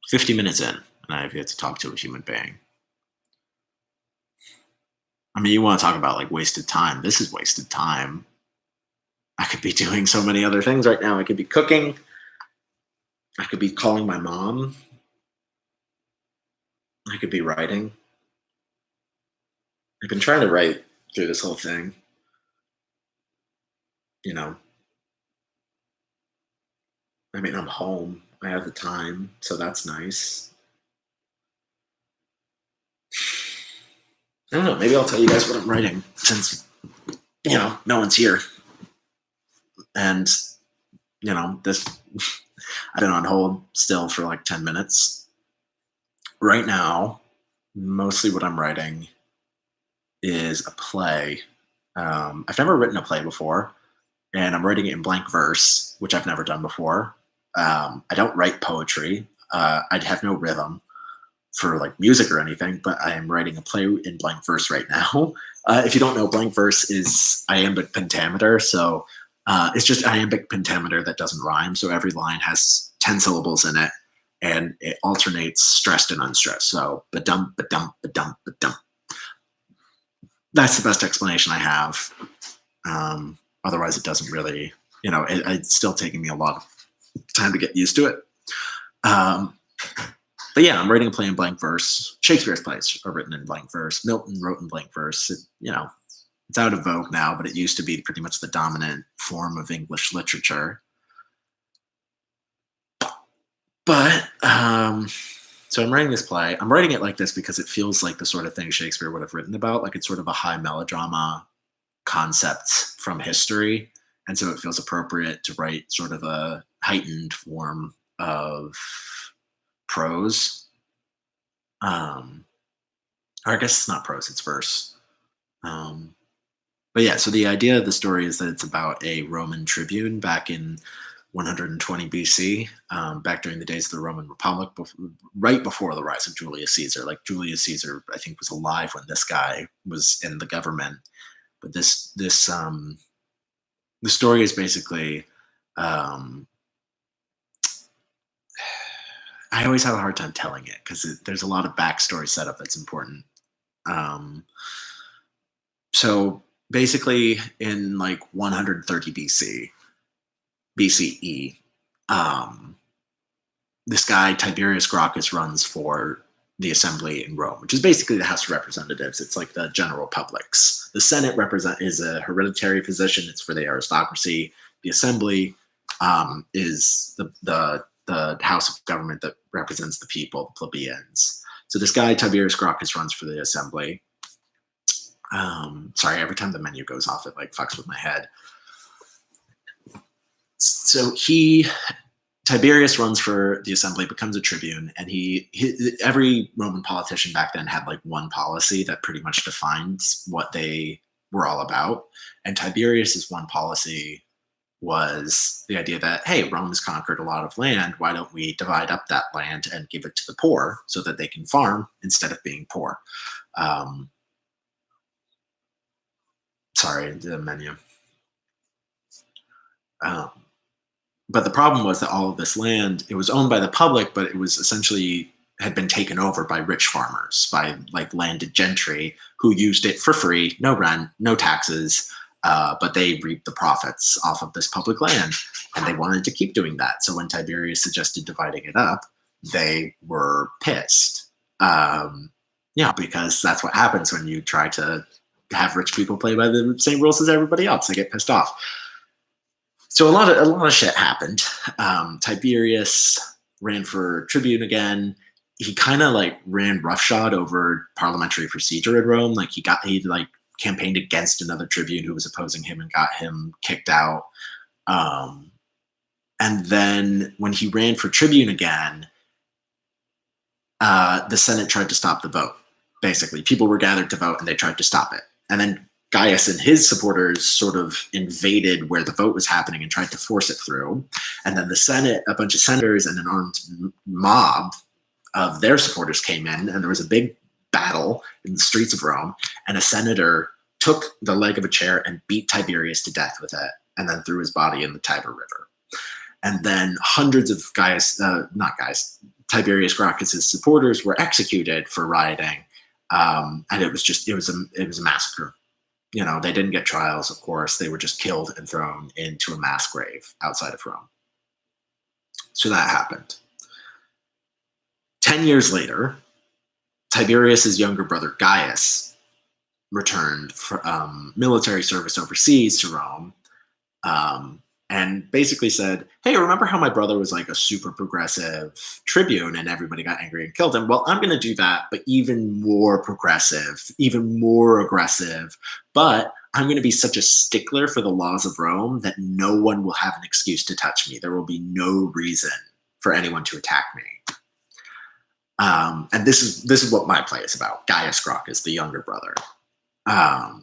"50 minutes in, and I have yet to talk to a human being." I mean, you want to talk about wasted time. This is wasted time. I could be doing so many other things right now. I could be cooking. I could be calling my mom. I could be writing. I've been trying to write through this whole thing. I mean, I'm home. I have the time, so that's nice. I don't know. Maybe I'll tell you guys what I'm writing since, no one's here. And, this, I've been on hold still for 10 minutes. Right now, mostly what I'm writing is a play. I've never written a play before, and I'm writing it in blank verse, which I've never done before. I don't write poetry. I'd have no rhythm for music or anything, but I am writing a play in blank verse right now. If you don't know, blank verse is iambic pentameter. So it's just iambic pentameter that doesn't rhyme. So every line has 10 syllables in it, and it alternates stressed and unstressed. So ba-dum, ba-dum, ba-dum, ba-dum. That's the best explanation I have. Otherwise, it doesn't really, it's still taking me a lot of time to get used to it. But yeah, I'm writing a play in blank verse. Shakespeare's plays are written in blank verse. Milton wrote in blank verse. It's out of vogue now, but it used to be pretty much the dominant form of English literature. But so I'm writing this play. I'm writing it like this because it feels like the sort of thing Shakespeare would have written about. It's sort of a high melodrama concept from history. And so it feels appropriate to write sort of a heightened form of prose. Or I guess it's not prose, it's verse. But yeah, so the idea of the story is that it's about a Roman tribune back in 120 BC, back during the days of the Roman Republic, right before the rise of Julius Caesar. Julius Caesar, I think, was alive when this guy was in the government. But the story is basically, I always have a hard time telling it because there's a lot of backstory setup that's important. So basically, in 130 BCE, this guy Tiberius Gracchus runs for the assembly in Rome, which is basically the House of Representatives. It's like the general public's. The Senate is a hereditary position. It's for the aristocracy. The assembly is the house of government that represents the people, the plebeians. So this guy Tiberius Gracchus runs for the assembly. Sorry, every time the menu goes off, it fucks with my head. So Tiberius runs for the assembly, becomes a tribune, and every Roman politician back then had like one policy that pretty much defines what they were all about. And Tiberius's one policy was the idea that, hey, Rome has conquered a lot of land. Why don't we divide up that land and give it to the poor so that they can farm instead of being poor? Sorry, the menu. But the problem was that all of this land, it was owned by the public, but it was essentially had been taken over by rich farmers, by like landed gentry who used it for free, no rent, no taxes, but they reaped the profits off of this public land, and they wanted to keep doing that. So when Tiberius suggested dividing it up, they were pissed. Because that's what happens when you try to have rich people play by the same rules as everybody else. They get pissed off. So a lot of shit happened. Tiberius ran for tribune again. He kind of like ran roughshod over parliamentary procedure in Rome. Like he campaigned against another tribune who was opposing him and got him kicked out. And then when he ran for tribune again, the Senate tried to stop the vote. Basically, people were gathered to vote and they tried to stop it. And then Gaius and his supporters sort of invaded where the vote was happening and tried to force it through. And then the Senate, a bunch of senators and an armed mob of their supporters came in, and there was a big battle in the streets of Rome. And a senator took the leg of a chair and beat Tiberius to death with it, and then threw his body in the Tiber River. And then hundreds of Tiberius Gracchus's supporters were executed for rioting. And it was a massacre. You know, they didn't get trials, of course. They were just killed and thrown into a mass grave outside of Rome. So that happened. 10 years later, Tiberius's younger brother Gaius returned from military service overseas to Rome, and basically said, hey, remember how my brother was like a super progressive tribune and everybody got angry and killed him? Well, I'm going to do that, but even more progressive, even more aggressive. But I'm going to be such a stickler for the laws of Rome that no one will have an excuse to touch me. There will be no reason for anyone to attack me. And this is what my play is about. Gaius Gracchus, the younger brother. God,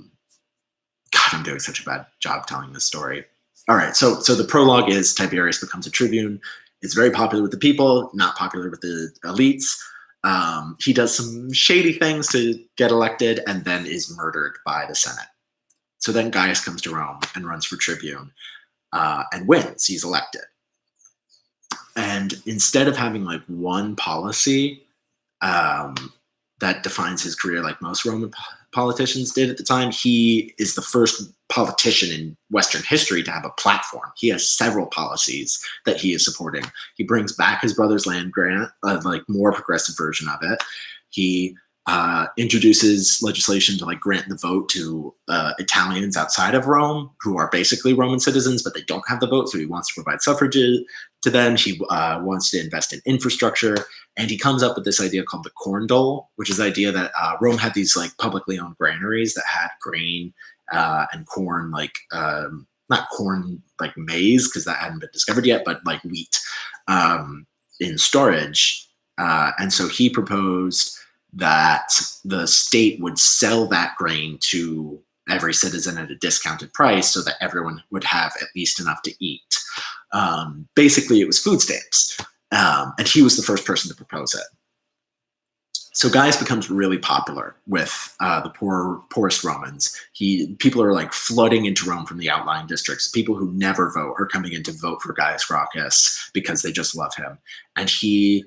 I'm doing such a bad job telling this story. All right, so the prologue is Tiberius becomes a tribune. It's very popular with the people, not popular with the elites. He does some shady things to get elected and then is murdered by the Senate. So then Gaius comes to Rome and runs for tribune and wins. He's elected. And instead of having like one policy that defines his career like most Roman politicians did at the time, he is the first politician in Western history to have a platform. He has several policies that he is supporting. He brings back his brother's land grant, like more progressive version of it. He introduces legislation to like grant the vote to Italians outside of Rome who are basically Roman citizens, but they don't have the vote. So he wants to provide suffrage to them. He wants to invest in infrastructure. And he comes up with this idea called the corn dole, which is the idea that Rome had these like publicly owned granaries that had grain and corn, like not corn like maize, because that hadn't been discovered yet, but like wheat in storage. And so he proposed that the state would sell that grain to every citizen at a discounted price so that everyone would have at least enough to eat. Basically, it was food stamps. And he was the first person to propose it. So Gaius becomes really popular with the poorest Romans. People are like flooding into Rome from the outlying districts. People who never vote are coming in to vote for Gaius Gracchus because they just love him. And he's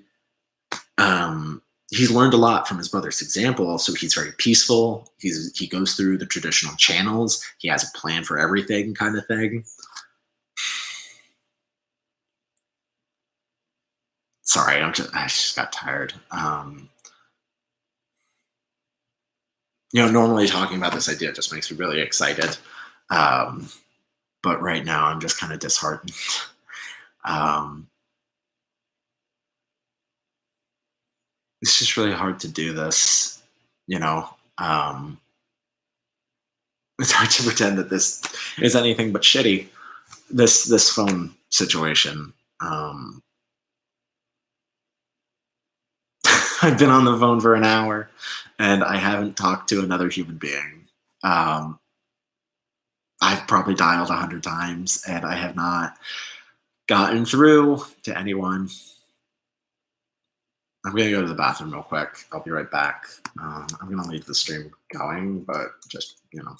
learned a lot from his brother's example. So he's very peaceful. He goes through the traditional channels. He has a plan for everything, kind of thing. Sorry, I just got tired. Normally talking about this idea just makes me really excited. But right now I'm just kind of disheartened. It's just really hard to do this, It's hard to pretend that this is anything but shitty, this phone situation. I've been on the phone for an hour and I haven't talked to another human being. I've probably dialed 100 times and I have not gotten through to anyone. I'm going to go to the bathroom real quick. I'll be right back. I'm going to leave the stream going, but just, you know.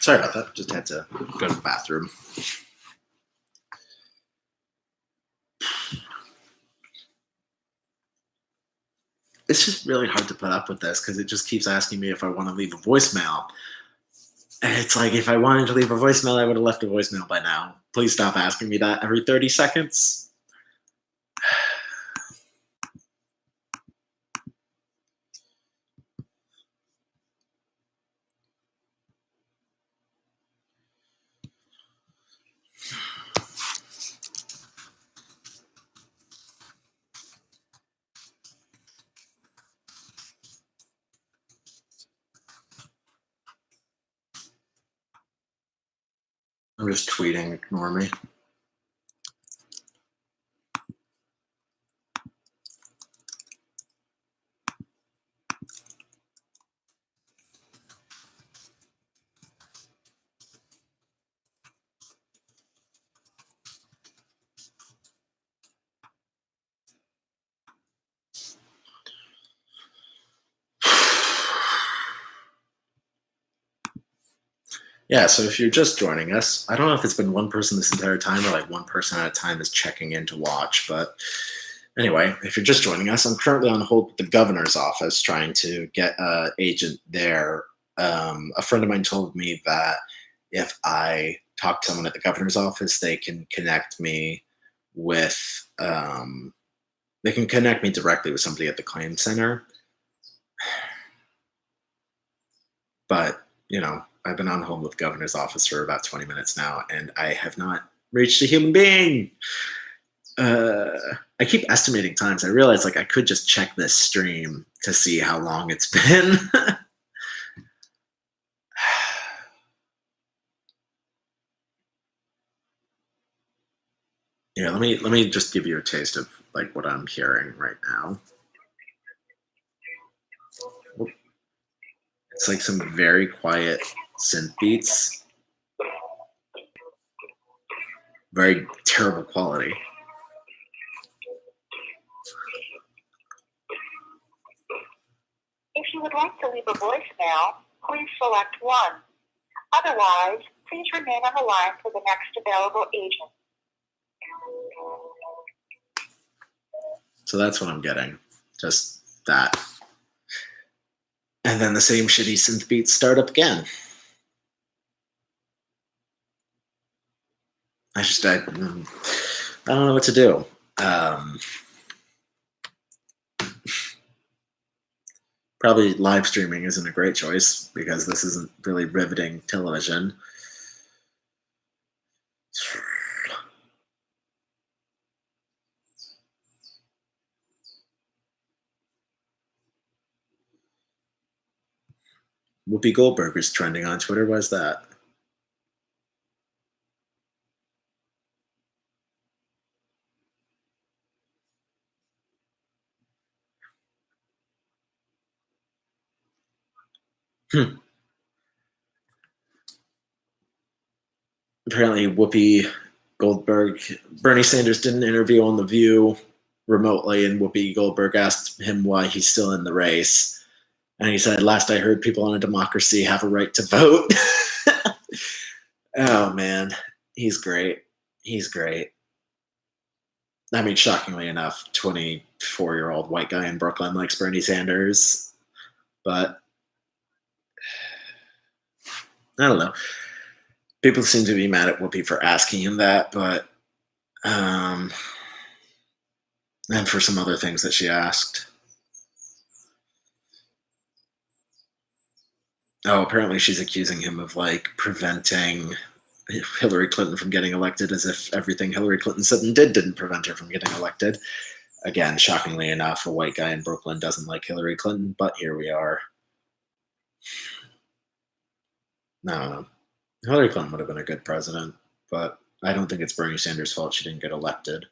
Sorry about that. Just had to go to the bathroom. It's just really hard to put up with this because it just keeps asking me if I want to leave a voicemail. And it's like, if I wanted to leave a voicemail, I would have left a voicemail by now. Please stop asking me that every 30 seconds. I'm just tweeting, ignore me. Yeah, so if you're just joining us, I don't know if it's been one person this entire time or like one person at a time is checking in to watch. But anyway, if you're just joining us, I'm currently on hold with the governor's office trying to get an agent there. A friend of mine told me that if I talk to someone at the governor's office, they can connect me with, they can connect me directly with somebody at the claim center. But, you know, I've been on hold with the governor's office for about 20 minutes now, and I have not reached a human being. I keep estimating times. I realize like I could just check this stream to see how long it's been. Yeah, let me just give you a taste of like what I'm hearing right now. It's like some very quiet synth beats. Very terrible quality. If you would like to leave a voicemail, please select 1. Otherwise, please remain on the line for the next available agent. So that's what I'm getting. Just that. And then the same shitty synth beats start up again. I don't know what to do. Probably live streaming isn't a great choice because this isn't really riveting television. Whoopi Goldberg is trending on Twitter. Why's that? Apparently, Whoopi Goldberg, Bernie Sanders did an interview on The View remotely, and Whoopi Goldberg asked him why he's still in the race. And he said, last I heard, people in a democracy have a right to vote. Oh, man. He's great. He's great. I mean, shockingly enough, 24-year-old white guy in Brooklyn likes Bernie Sanders. But I don't know. People seem to be mad at Whoopi for asking him that, but and for some other things that she asked. Oh, apparently she's accusing him of like preventing Hillary Clinton from getting elected, as if everything Hillary Clinton said and didn't prevent her from getting elected. Again, shockingly enough, a white guy in Brooklyn doesn't like Hillary Clinton, but here we are. I don't know. Hillary Clinton would have been a good president, but I don't think it's Bernie Sanders' fault she didn't get elected.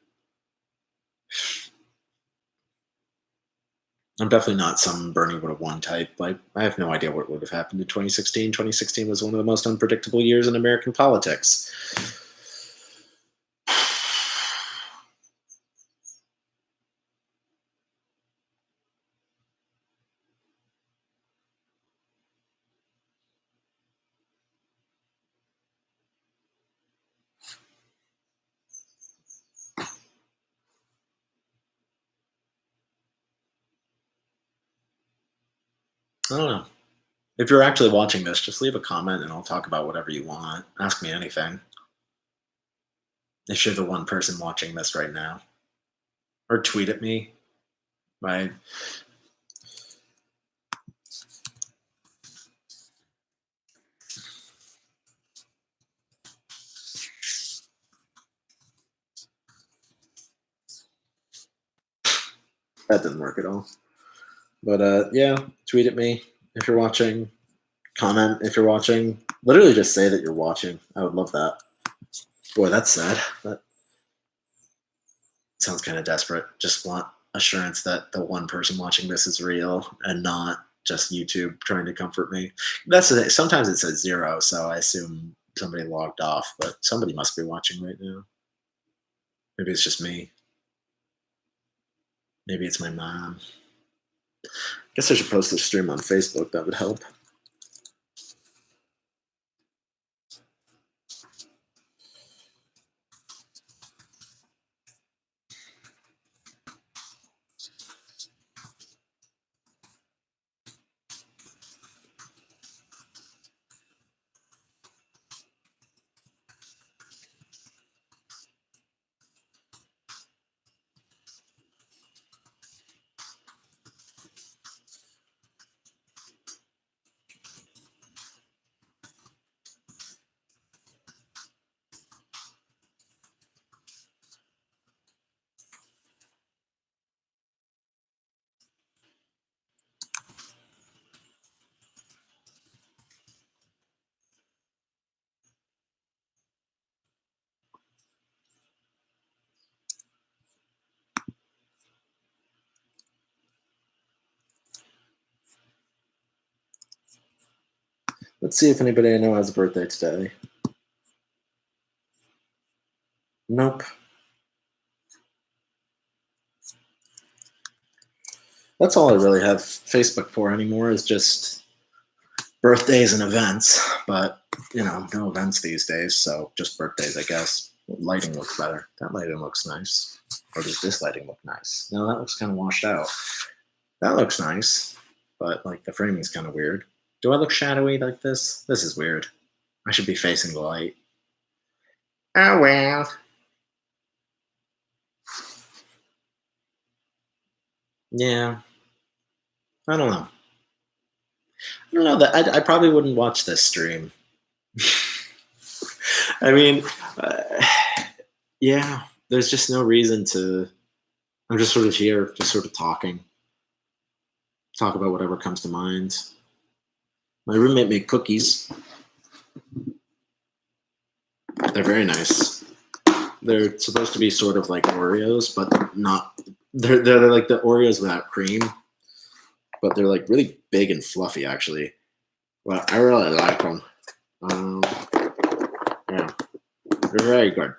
I'm definitely not some Bernie would have won type. Like, I have no idea what would have happened in 2016. 2016 was one of the most unpredictable years in American politics. I don't know. If you're actually watching this, just leave a comment and I'll talk about whatever you want. Ask me anything. If you're the one person watching this right now. Or tweet at me. Right? That didn't work at all. But yeah, tweet at me if you're watching. Comment if you're watching. Literally just say that you're watching. I would love that. Boy, that's sad. That sounds kind of desperate. Just want assurance that the one person watching this is real and not just YouTube trying to comfort me. That's the thing. Sometimes it says 0, so I assume somebody logged off, but somebody must be watching right now. Maybe it's just me. Maybe it's my mom. Guess I should post this stream on Facebook. That would help. Let's see if anybody I know has a birthday today. Nope. That's all I really have Facebook for anymore, is just birthdays and events, but no events these days, so just birthdays, I guess. Lighting looks better. That lighting looks nice. Or does this lighting look nice? No, that looks kind of washed out. That looks nice, but like the framing's kind of weird. Do I look shadowy like this? This is weird. I should be facing the light. Oh well. Yeah. I don't know. I don't know that I probably wouldn't watch this stream. I mean, yeah, there's just no reason to. I'm just sort of here, just sort of talk about whatever comes to mind. My roommate made cookies. They're very nice. They're supposed to be sort of like Oreos, but not. They're like the Oreos without cream, but they're like really big and fluffy, actually. Well, I really like them. Yeah, they're very good.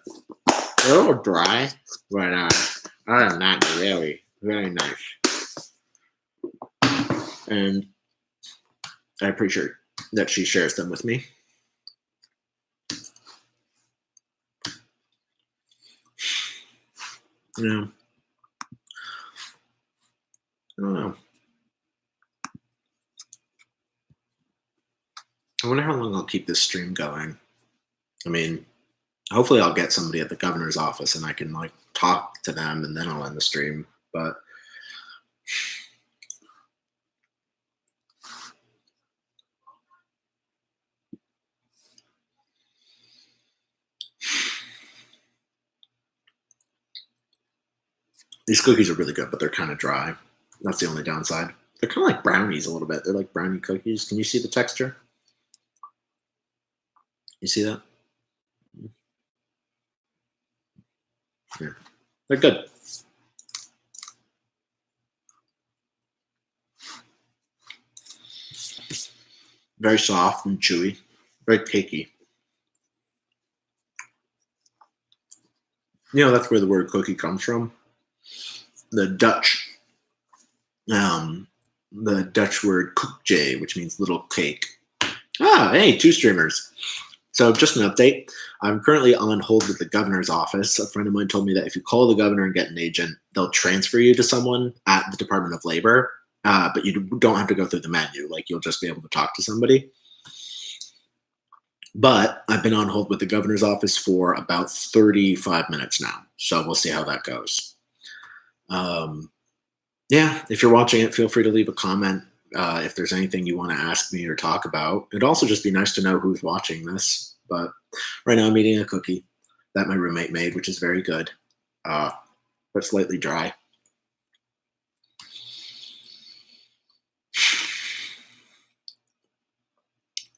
They're a little dry, but other than that, they're really, really nice. And I appreciate that she shares them with me. Yeah. I don't know. I wonder how long I'll keep this stream going. I mean, hopefully I'll get somebody at the governor's office and I can like talk to them and then I'll end the stream. But these cookies are really good, but they're kind of dry. That's the only downside. They're kind of like brownies a little bit. They're like brownie cookies. Can you see the texture? You see that? Yeah. They're good. Very soft and chewy. Very cakey. That's where the word cookie comes from. The Dutch word koekje, which means little cake. Hey, 2 streamers. So just an update. I'm currently on hold with the governor's office. A friend of mine told me that if you call the governor and get an agent, they'll transfer you to someone at the Department of Labor, but you don't have to go through the menu. Like, you'll just be able to talk to somebody. But I've been on hold with the governor's office for about 35 minutes now. So we'll see how that goes. Yeah, if you're watching it, feel free to leave a comment if there's anything you want to ask me or talk about. It'd also just be nice to know who's watching this. But right now I'm eating a cookie that my roommate made, which is very good, but slightly dry.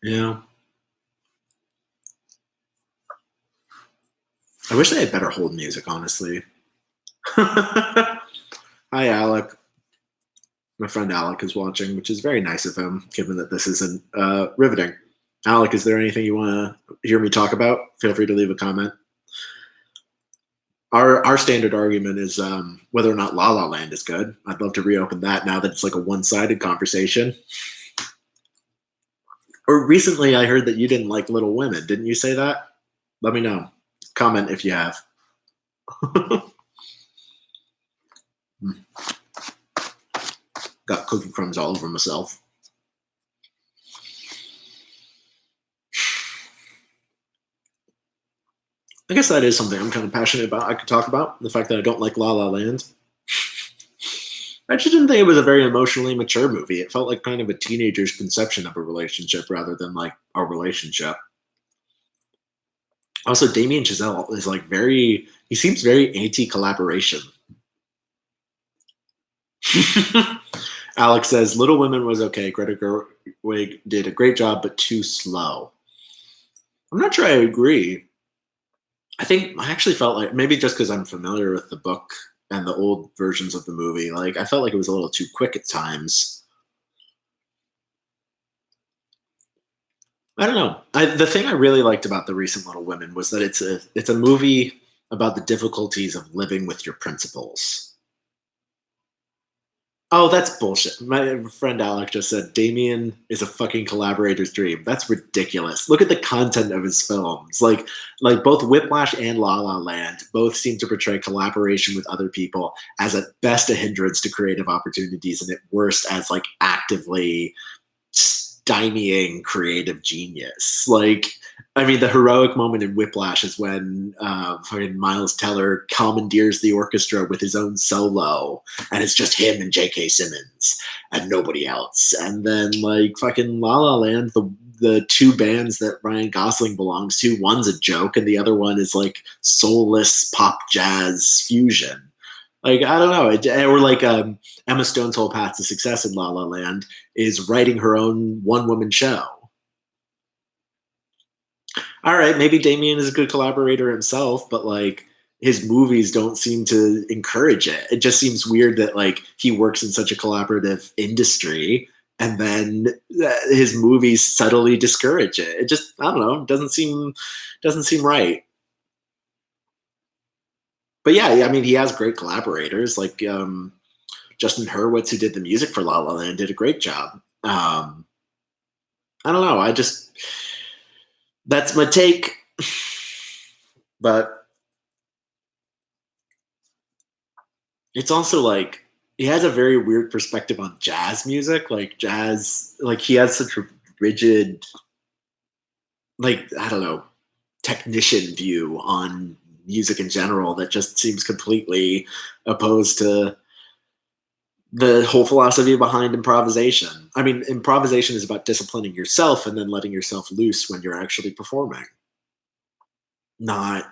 Yeah. I wish they had better hold music, honestly. Hi, Alec. My friend Alec is watching, which is very nice of him, given that this isn't riveting. Alec, is there anything you want to hear me talk about? Feel free to leave a comment. Our standard argument is whether or not La La Land is good. I'd love to reopen that now that it's like a one-sided conversation. Or recently I heard that you didn't like Little Women. Didn't you say that? Let me know. Comment if you have. Got cookie crumbs all over myself. I guess that is something I'm kind of passionate about. I could talk about the fact that I don't like La La Land. I just didn't think it was a very emotionally mature movie. It felt like kind of a teenager's conception of a relationship rather than like a relationship. Also, Damien Chazelle is like he seems very anti-collaboration. Alex says, Little Women was okay. Greta Gerwig did a great job, but too slow. I'm not sure I agree. I actually felt like, maybe just because I'm familiar with the book and the old versions of the movie, like I felt like it was a little too quick at times. I don't know. The thing I really liked about the recent Little Women was that it's a movie about the difficulties of living with your principles. Oh, that's bullshit. My friend Alec just said Damien is a fucking collaborator's dream. That's ridiculous. Look at the content of his films. Like both Whiplash and La La Land both seem to portray collaboration with other people as at best a hindrance to creative opportunities and at worst as like actively stymieing creative genius. Like, I mean, the heroic moment in Whiplash is when fucking Miles Teller commandeers the orchestra with his own solo, and it's just him and J.K. Simmons and nobody else. And then like fucking La La Land, the two bands that Ryan Gosling belongs to, one's a joke and the other one is like soulless pop jazz fusion. Like, I don't know, or like Emma Stone's whole path to success in La La Land is writing her own one-woman show. All right, maybe Damien is a good collaborator himself, but like his movies don't seem to encourage it. It just seems weird that like he works in such a collaborative industry and then his movies subtly discourage it. It just, I don't know, doesn't seem right. But yeah, I mean, he has great collaborators like Justin Hurwitz, who did the music for La La Land, did a great job. I don't know. That's my take. But it's also like he has a very weird perspective on jazz music. Like jazz, like he has such a rigid, like, I don't know, technician view on music in general that just seems completely opposed to the whole philosophy behind improvisation. I mean, improvisation is about disciplining yourself and then letting yourself loose when you're actually performing. Not,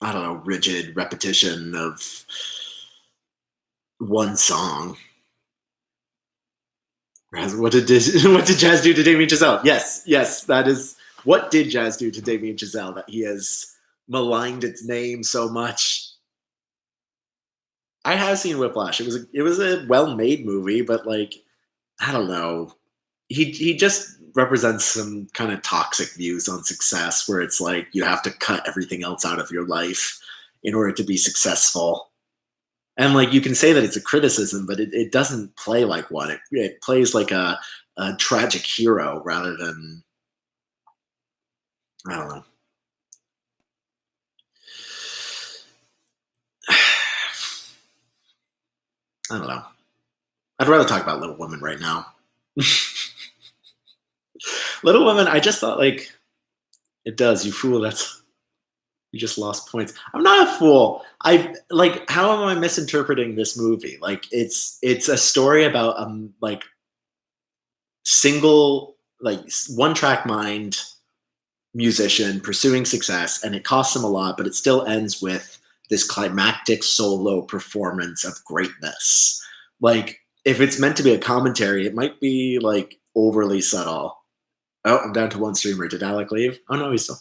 I don't know, rigid repetition of one song. What did jazz do to Damien Chazelle? Yes, that is what did jazz do to Damien Chazelle that he has maligned its name so much. I have seen Whiplash. It was a well-made movie, but like, I don't know. He just represents some kind of toxic views on success where it's like you have to cut everything else out of your life in order to be successful. And like you can say that it's a criticism, but it doesn't play like one. It plays like a tragic hero rather than, I don't know. I don't know. I'd rather talk about Little Women right now. Little Women, I just thought like it does. You fool, you just lost points. I'm not a fool. I like, how am I misinterpreting this movie? Like it's a story about like single, like one track mind musician pursuing success, and it costs him a lot, but it still ends with this climactic solo performance of greatness. Like if it's meant to be a commentary, it might be like overly subtle. Oh, I'm down to one streamer. Did Alec leave? Oh no, he's still.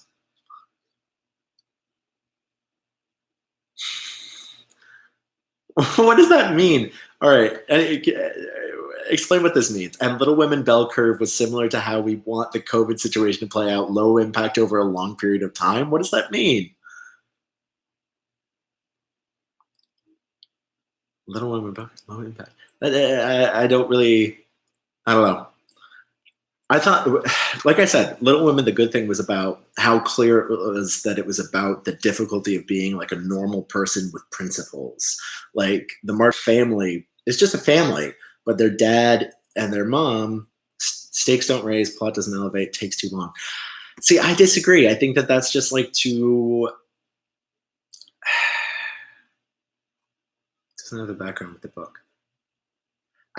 What does that mean? All right, explain what this means. And Little Women bell curve was similar to how we want the COVID situation to play out, low impact over a long period of time. What does that mean? Little Women bell curve, low impact. I don't really, I don't know. I thought, like I said, Little Women, the good thing was about how clear it was that it was about the difficulty of being like a normal person with principles. Like the March family is just a family, but their dad and their mom, stakes don't raise, plot doesn't elevate, takes too long. See, I disagree. I think that that's just like too. There's another background with the book.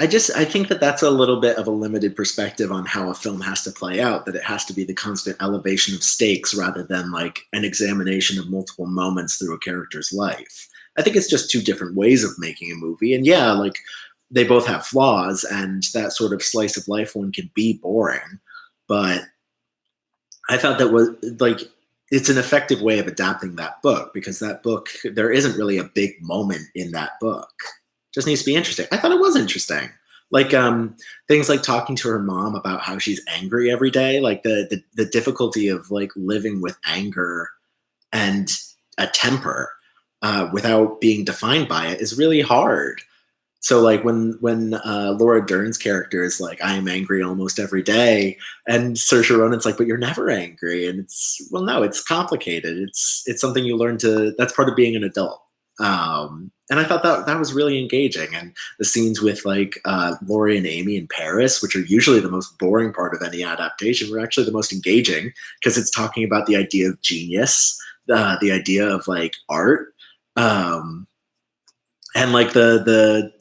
I think that that's a little bit of a limited perspective on how a film has to play out, that it has to be the constant elevation of stakes rather than like an examination of multiple moments through a character's life. I think it's just two different ways of making a movie. And yeah, like they both have flaws, and that sort of slice of life one can be boring. But I thought that was like, it's an effective way of adapting that book, because that book, there isn't really a big moment in that book. Just needs to be interesting. I thought it was interesting. Like things like talking to her mom about how she's angry every day, like the difficulty of like living with anger and a temper without being defined by it is really hard. So like when Laura Dern's character is like, I am angry almost every day, and Saoirse Ronan's like, but you're never angry, and it's, well, no, it's complicated. It's something you learn to. That's part of being an adult. And I thought that was really engaging, and the scenes with like Laurie and Amy in Paris, which are usually the most boring part of any adaptation, were actually the most engaging because it's talking about the idea of genius, the idea of like art. And like the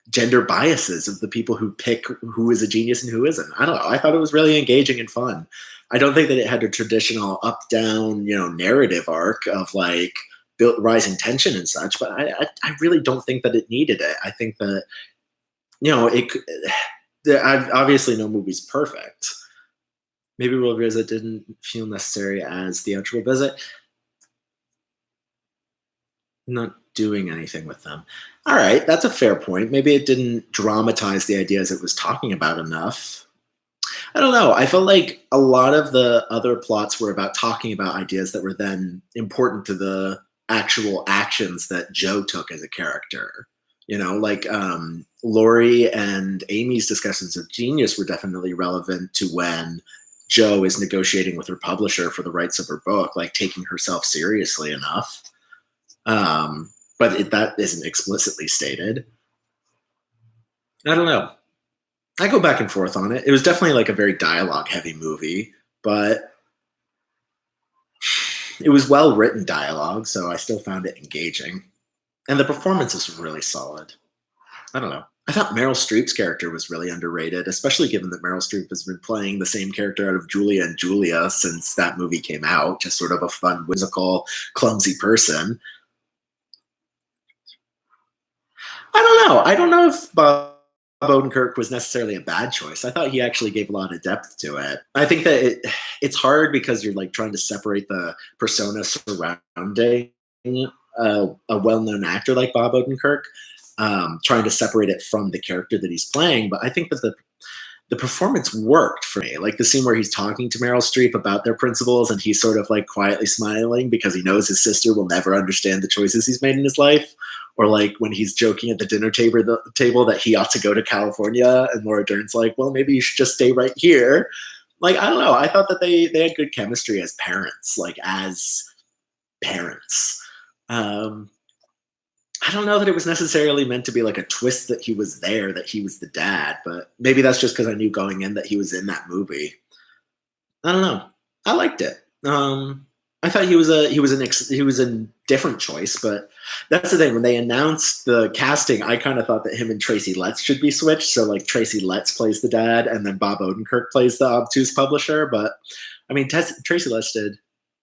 gender biases of the people who pick who is a genius and who isn't. I don't know. I thought it was really engaging and fun. I don't think that it had a traditional up down narrative arc of like built rising tension and such, but I really don't think that it needed it. I think that obviously no movie's perfect. Maybe World Visit didn't feel necessary as theatrical visit. Not doing anything with them. All right, that's a fair point. Maybe it didn't dramatize the ideas it was talking about enough. I don't know. I felt like a lot of the other plots were about talking about ideas that were then important to the actual actions that Joe took as a character. Like Laurie and Amy's discussions of genius were definitely relevant to when Joe is negotiating with her publisher for the rights of her book, like taking herself seriously enough. But that isn't explicitly stated. I don't know. I go back and forth on it. It was definitely like a very dialogue-heavy movie, but it was well-written dialogue, so I still found it engaging. And the performances were really solid. I don't know. I thought Meryl Streep's character was really underrated, especially given that Meryl Streep has been playing the same character out of Julia and Julia since that movie came out, just sort of a fun, whimsical, clumsy person. I don't know. I don't know if Bob Odenkirk was necessarily a bad choice. I thought he actually gave a lot of depth to it. I think that it's hard because you're like trying to separate the persona surrounding a well-known actor like Bob Odenkirk, trying to separate it from the character that he's playing. But I think that the performance worked for me. Like the scene where he's talking to Meryl Streep about their principles and he's sort of like quietly smiling because he knows his sister will never understand the choices he's made in his life. Or like when he's joking at the dinner table that he ought to go to California, and Laura Dern's like, well, maybe you should just stay right here. Like, I don't know. I thought that they had good chemistry as parents, I don't know that it was necessarily meant to be like a twist that he was there, that he was the dad, but maybe that's just because I knew going in that he was in that movie. I don't know. I liked it. I thought he was a different choice, but that's the thing. When they announced the casting, I kind of thought that him and Tracy Letts should be switched. So like Tracy Letts plays the dad, and then Bob Odenkirk plays the obtuse publisher. But I mean, Tracy Letts did.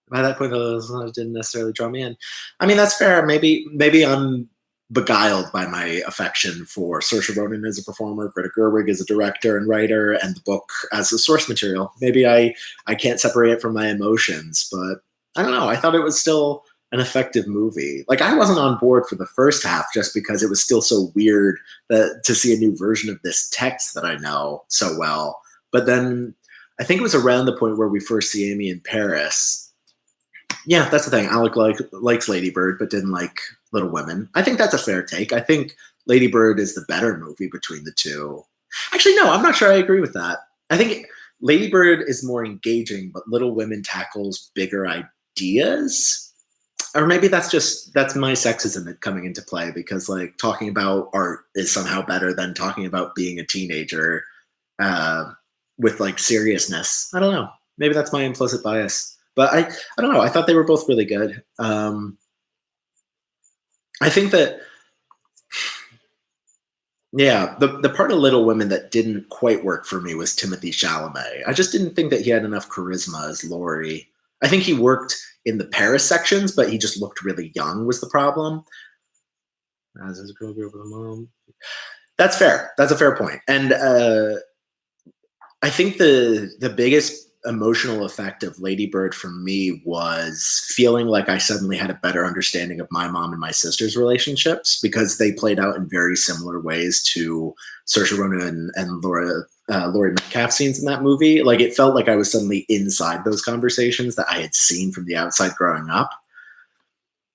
By that point, those didn't necessarily draw me in. I mean, that's fair. Maybe I'm beguiled by my affection for Saoirse Ronan as a performer, Greta Gerwig as a director and writer, and the book as a source material. Maybe I can't separate it from my emotions, but I don't know. I thought it was still an effective movie. Like, I wasn't on board for the first half just because it was still so weird to see a new version of this text that I know so well. But then I think it was around the point where we first see Amy in Paris. Yeah, that's the thing. Alec likes Lady Bird, but didn't like Little Women. I think that's a fair take. I think Lady Bird is the better movie between the two. Actually, no, I'm not sure I agree with that. I think Lady Bird is more engaging, but Little Women tackles bigger ideas. Or maybe that's my sexism coming into play, because like talking about art is somehow better than talking about being a teenager with like seriousness. I don't know. Maybe that's my implicit bias. But I don't know. I thought they were both really good. I think that, yeah, the part of Little Women that didn't quite work for me was Timothée Chalamet. I just didn't think that he had enough charisma as Laurie. I think he worked in the Paris sections, but he just looked really young was the problem. As his girl grew up with a mom. That's fair. That's a fair point. And I think the biggest emotional effect of Lady Bird for me was feeling like I suddenly had a better understanding of my mom and my sister's relationships, because they played out in very similar ways to Saoirse Ronan and Laurie Metcalf scenes in that movie. Like, it felt like I was suddenly inside those conversations that I had seen from the outside growing up.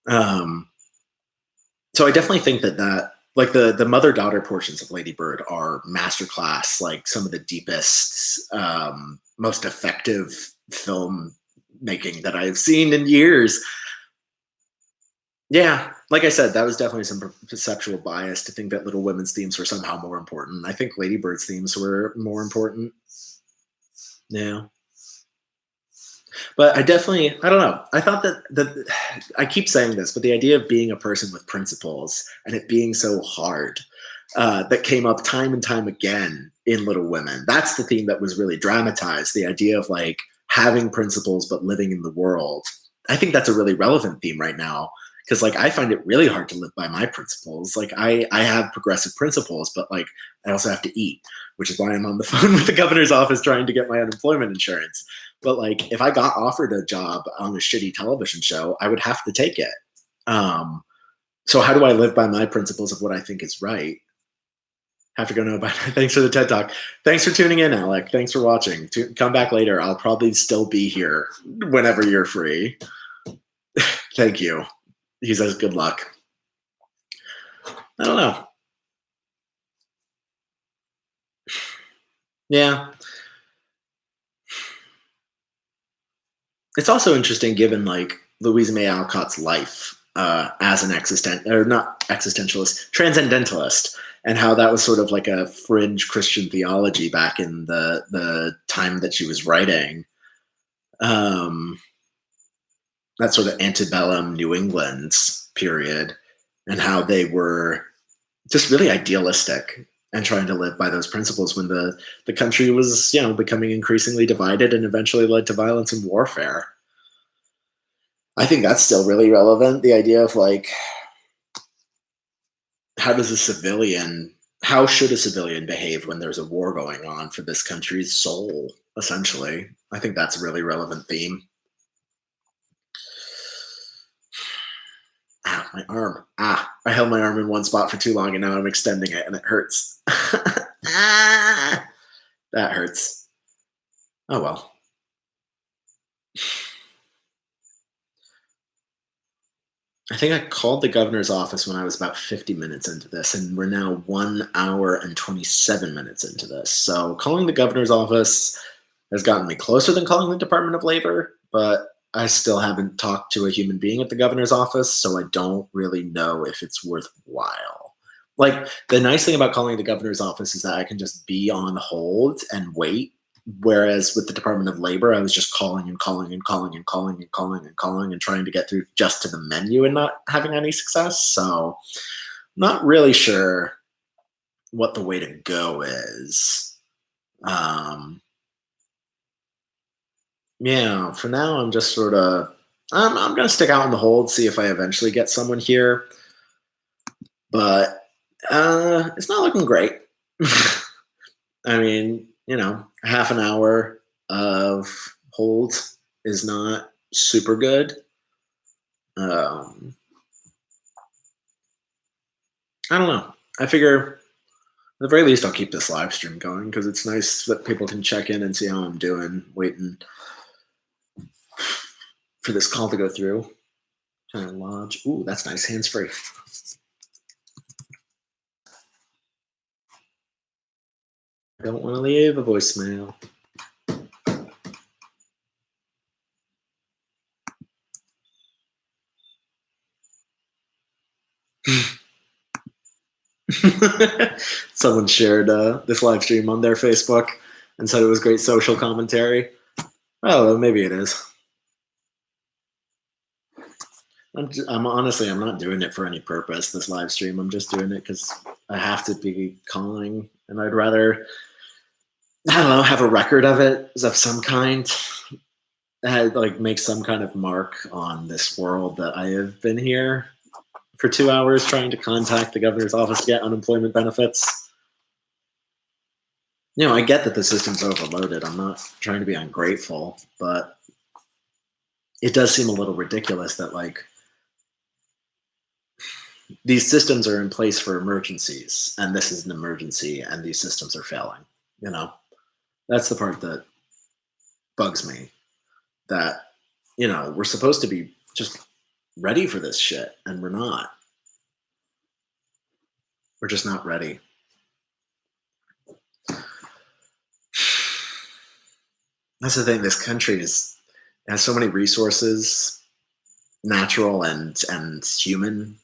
So I definitely think that like the mother-daughter portions of Lady Bird are masterclass, like some of the deepest, most effective film making that I've seen in years. Yeah, like I said, that was definitely some perceptual bias to think that Little Women's themes were somehow more important. I think Lady Bird's themes were more important. Yeah. But I don't know. I thought that I keep saying this, but the idea of being a person with principles and it being so hard, that came up time and time again in Little Women. That's the theme that was really dramatized. The idea of like having principles but living in the world. I think that's a really relevant theme right now because like I find it really hard to live by my principles. Like I have progressive principles, but like I also have to eat, which is why I'm on the phone with the governor's office trying to get my unemployment insurance. But like, if I got offered a job on a shitty television show, I would have to take it. So how do I live by my principles of what I think is right? Have to go know about it. Thanks for the TED Talk. Thanks for tuning in, Alec. Thanks for watching. Come back later. I'll probably still be here whenever you're free. Thank you. He says good luck. I don't know. Yeah. It's also interesting given like Louisa May Alcott's life as an not existentialist, transcendentalist, and how that was sort of like a fringe Christian theology back in the time that she was writing. That sort of antebellum New England period, and how they were just really idealistic and trying to live by those principles when the country was, becoming increasingly divided and eventually led to violence and warfare. I think that's still really relevant. The idea of like, how should a civilian behave when there's a war going on for this country's soul, essentially? I think that's a really relevant theme. Ow, my arm. I held my arm in one spot for too long and now I'm extending it and it hurts. That hurts. Oh well. I think I called the governor's office when I was about 50 minutes into this, and we're now 1 hour and 27 minutes into this. So calling the governor's office has gotten me closer than calling the Department of Labor, but I still haven't talked to a human being at the governor's office, so I don't really know if it's worthwhile. Like, the nice thing about calling the governor's office is that I can just be on hold and wait. Whereas with the Department of Labor, I was just calling and calling and calling and calling and calling and calling and trying to get through just to the menu and not having any success. So not really sure what the way to go is. Yeah, for now, I'm just sort of, I'm going to stick out on the hold, see if I eventually get someone here. But it's not looking great. I mean, half an hour of hold is not super good. I don't know. I figure at the very least I'll keep this live stream going because it's nice that people can check in and see how I'm doing, waiting for this call to go through. Trying to lodge. Ooh, that's nice. Hands free. I don't want to leave a voicemail. Someone shared this live stream on their Facebook and said it was great social commentary. Well, maybe it is. I'm honestly, I'm not doing it for any purpose, this live stream. I'm just doing it because I have to be calling, and I'd rather, I don't know, have a record of it of some kind. Like make some kind of mark on this world that I have been here for 2 hours trying to contact the governor's office to get unemployment benefits. I get that the system's overloaded. I'm not trying to be ungrateful, but it does seem a little ridiculous that like these systems are in place for emergencies, and this is an emergency, and these systems are failing. That's the part that bugs me. That we're supposed to be just ready for this shit, and we're not. We're just not ready. That's the thing. This country has so many resources, natural and human.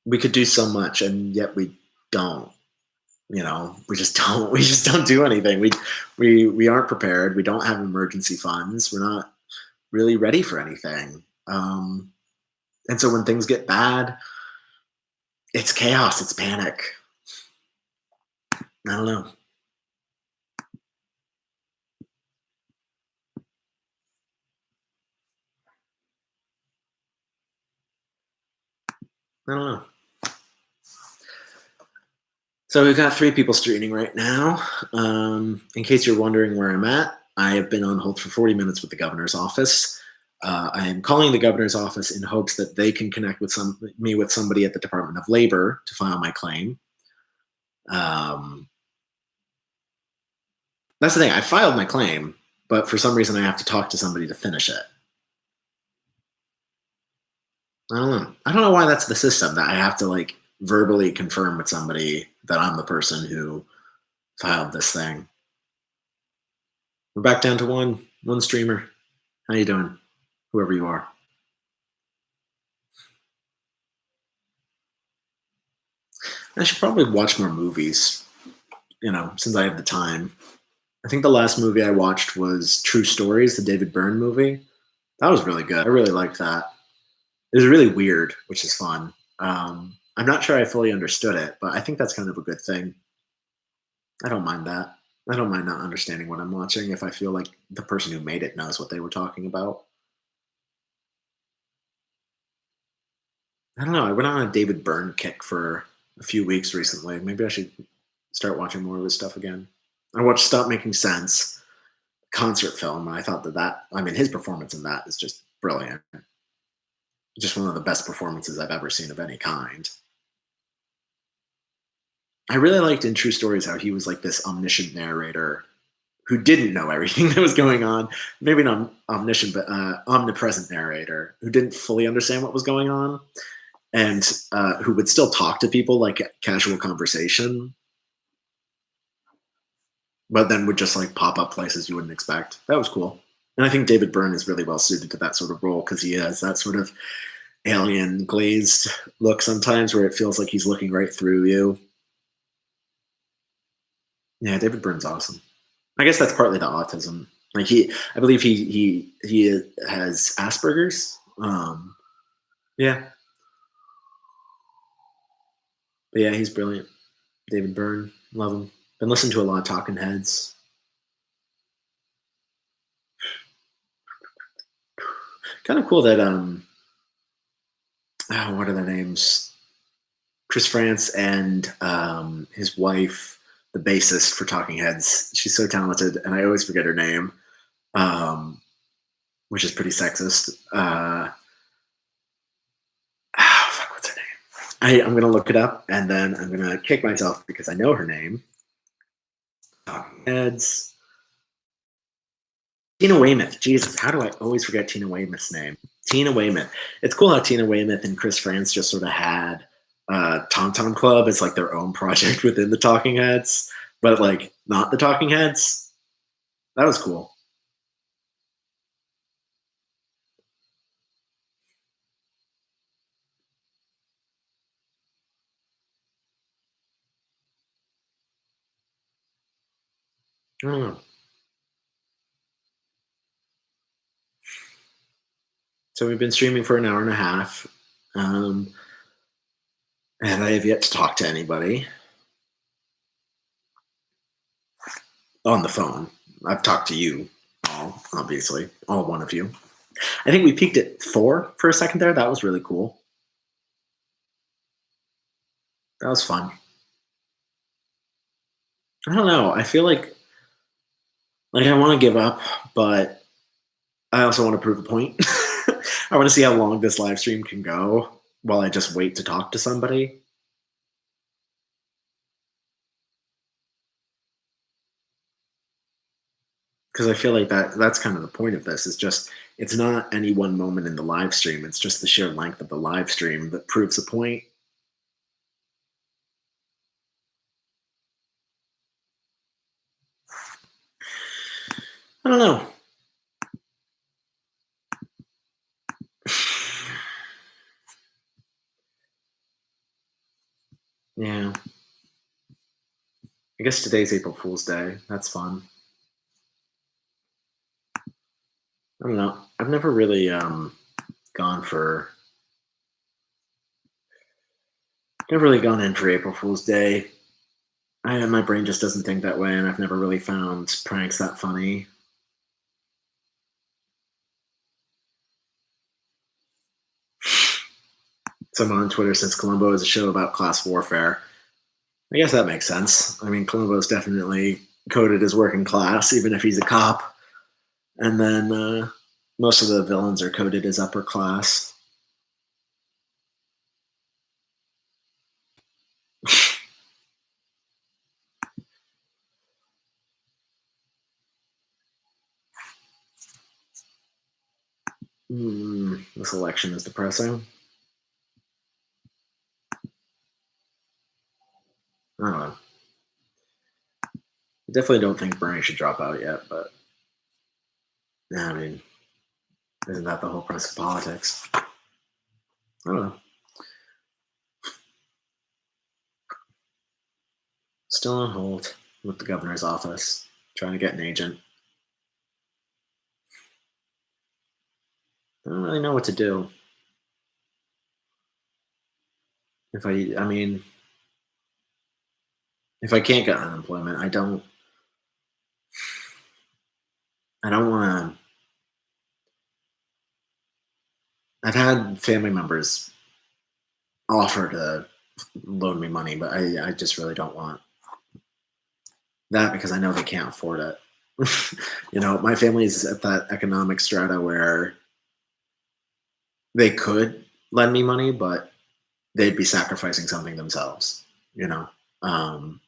We could do so much, and yet we don't. We just don't. We just don't do anything. We aren't prepared. We don't have emergency funds. We're not really ready for anything. And so when things get bad, it's chaos. It's panic. I don't know. I don't know. So we've got 3 people streaming right now. In case you're wondering where I'm at, I have been on hold for 40 minutes with the governor's office. I am calling the governor's office in hopes that they can connect with me with somebody at the Department of Labor to file my claim. That's the thing. I filed my claim, but for some reason I have to talk to somebody to finish it. I don't know. I don't know why that's the system, that I have to verbally confirm with somebody that I'm the person who filed this thing. We're back down to one streamer. How you doing? Whoever you are. I should probably watch more movies, since I have the time. I think the last movie I watched was True Stories, the David Byrne movie. That was really good. I really liked that. It was really weird, which is fun. I'm not sure I fully understood it, but I think that's kind of a good thing. I don't mind that. I don't mind not understanding what I'm watching if I feel like the person who made it knows what they were talking about. I don't know. I went on a David Byrne kick for a few weeks recently. Maybe I should start watching more of his stuff again. I watched Stop Making Sense, concert film, and I thought his performance in that is just brilliant. Just one of the best performances I've ever seen of any kind. I really liked in True Stories how he was like this omniscient narrator who didn't know everything that was going on. Maybe not omniscient, but omnipresent narrator who didn't fully understand what was going on, and who would still talk to people like casual conversation, but then would just pop up places you wouldn't expect. That was cool. And I think David Byrne is really well suited to that sort of role because he has that sort of alien glazed look sometimes where it feels like he's looking right through you. Yeah, David Byrne's awesome. I guess that's partly the autism. I believe he has Asperger's. Yeah. But yeah, he's brilliant. David Byrne, love him. Been listening to a lot of Talking Heads. Kind of cool that what are their names? Chris France and his wife, the bassist for Talking Heads. She's so talented, and I always forget her name, which is pretty sexist. What's her name? I'm gonna look it up, and then I'm gonna kick myself because I know her name. Talking Heads. Tina Weymouth. Jesus, how do I always forget Tina Weymouth's name? Tina Weymouth. It's cool how Tina Weymouth and Chris France just sort of had Tom Tom Club as their own project within the Talking Heads, but not the Talking Heads. That was cool. I don't know. So we've been streaming for an hour and a half, and I have yet to talk to anybody on the phone. I've talked to you all, obviously, all one of you. I think we peaked at 4 for a second there. That was really cool. That was fun. I don't know. I feel like I want to give up, but I also want to prove a point. I want to see how long this live stream can go while I just wait to talk to somebody. Because I feel like that's kind of the point of this. It's not any one moment in the live stream. It's just the sheer length of the live stream that proves a point. I don't know. Yeah. I guess today's April Fool's Day. That's fun. I don't know. I've never really gone for never really gone in for April Fool's Day. My brain just doesn't think that way, and I've never really found pranks that funny. Someone on Twitter says Columbo is a show about class warfare. I guess that makes sense. I mean, Columbo's definitely coded as working class, even if he's a cop. And then most of the villains are coded as upper class. This election is depressing. I don't know. I definitely don't think Bernie should drop out yet, but yeah, I mean, isn't that the whole premise of politics? I don't know. Still on hold with the governor's office, trying to get an agent. I don't really know what to do. I mean, if I can't get unemployment, I don't want to. I've had family members offer to loan me money, but I just really don't want that because I know they can't afford it. My family's at that economic strata where they could lend me money, but they'd be sacrificing something themselves. Um,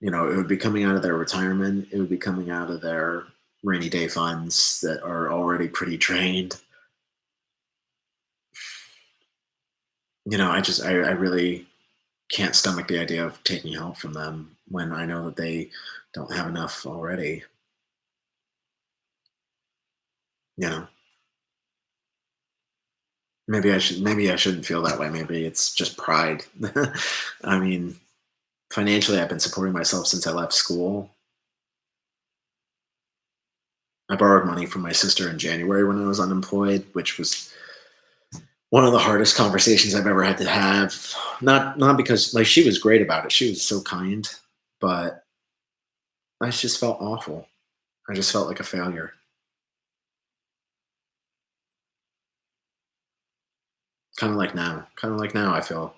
it would be coming out of their retirement. It would be coming out of their rainy day funds that are already pretty drained. I really can't stomach the idea of taking help from them when I know that they don't have enough already. You know, maybe I shouldn't feel that way. Maybe it's just pride. I mean, financially, I've been supporting myself since I left school. I borrowed money from my sister in January when I was unemployed, which was one of the hardest conversations I've ever had to have. Not because like she was great about it. She was so kind, but I just felt awful. I just felt like a failure. Kind of like now I feel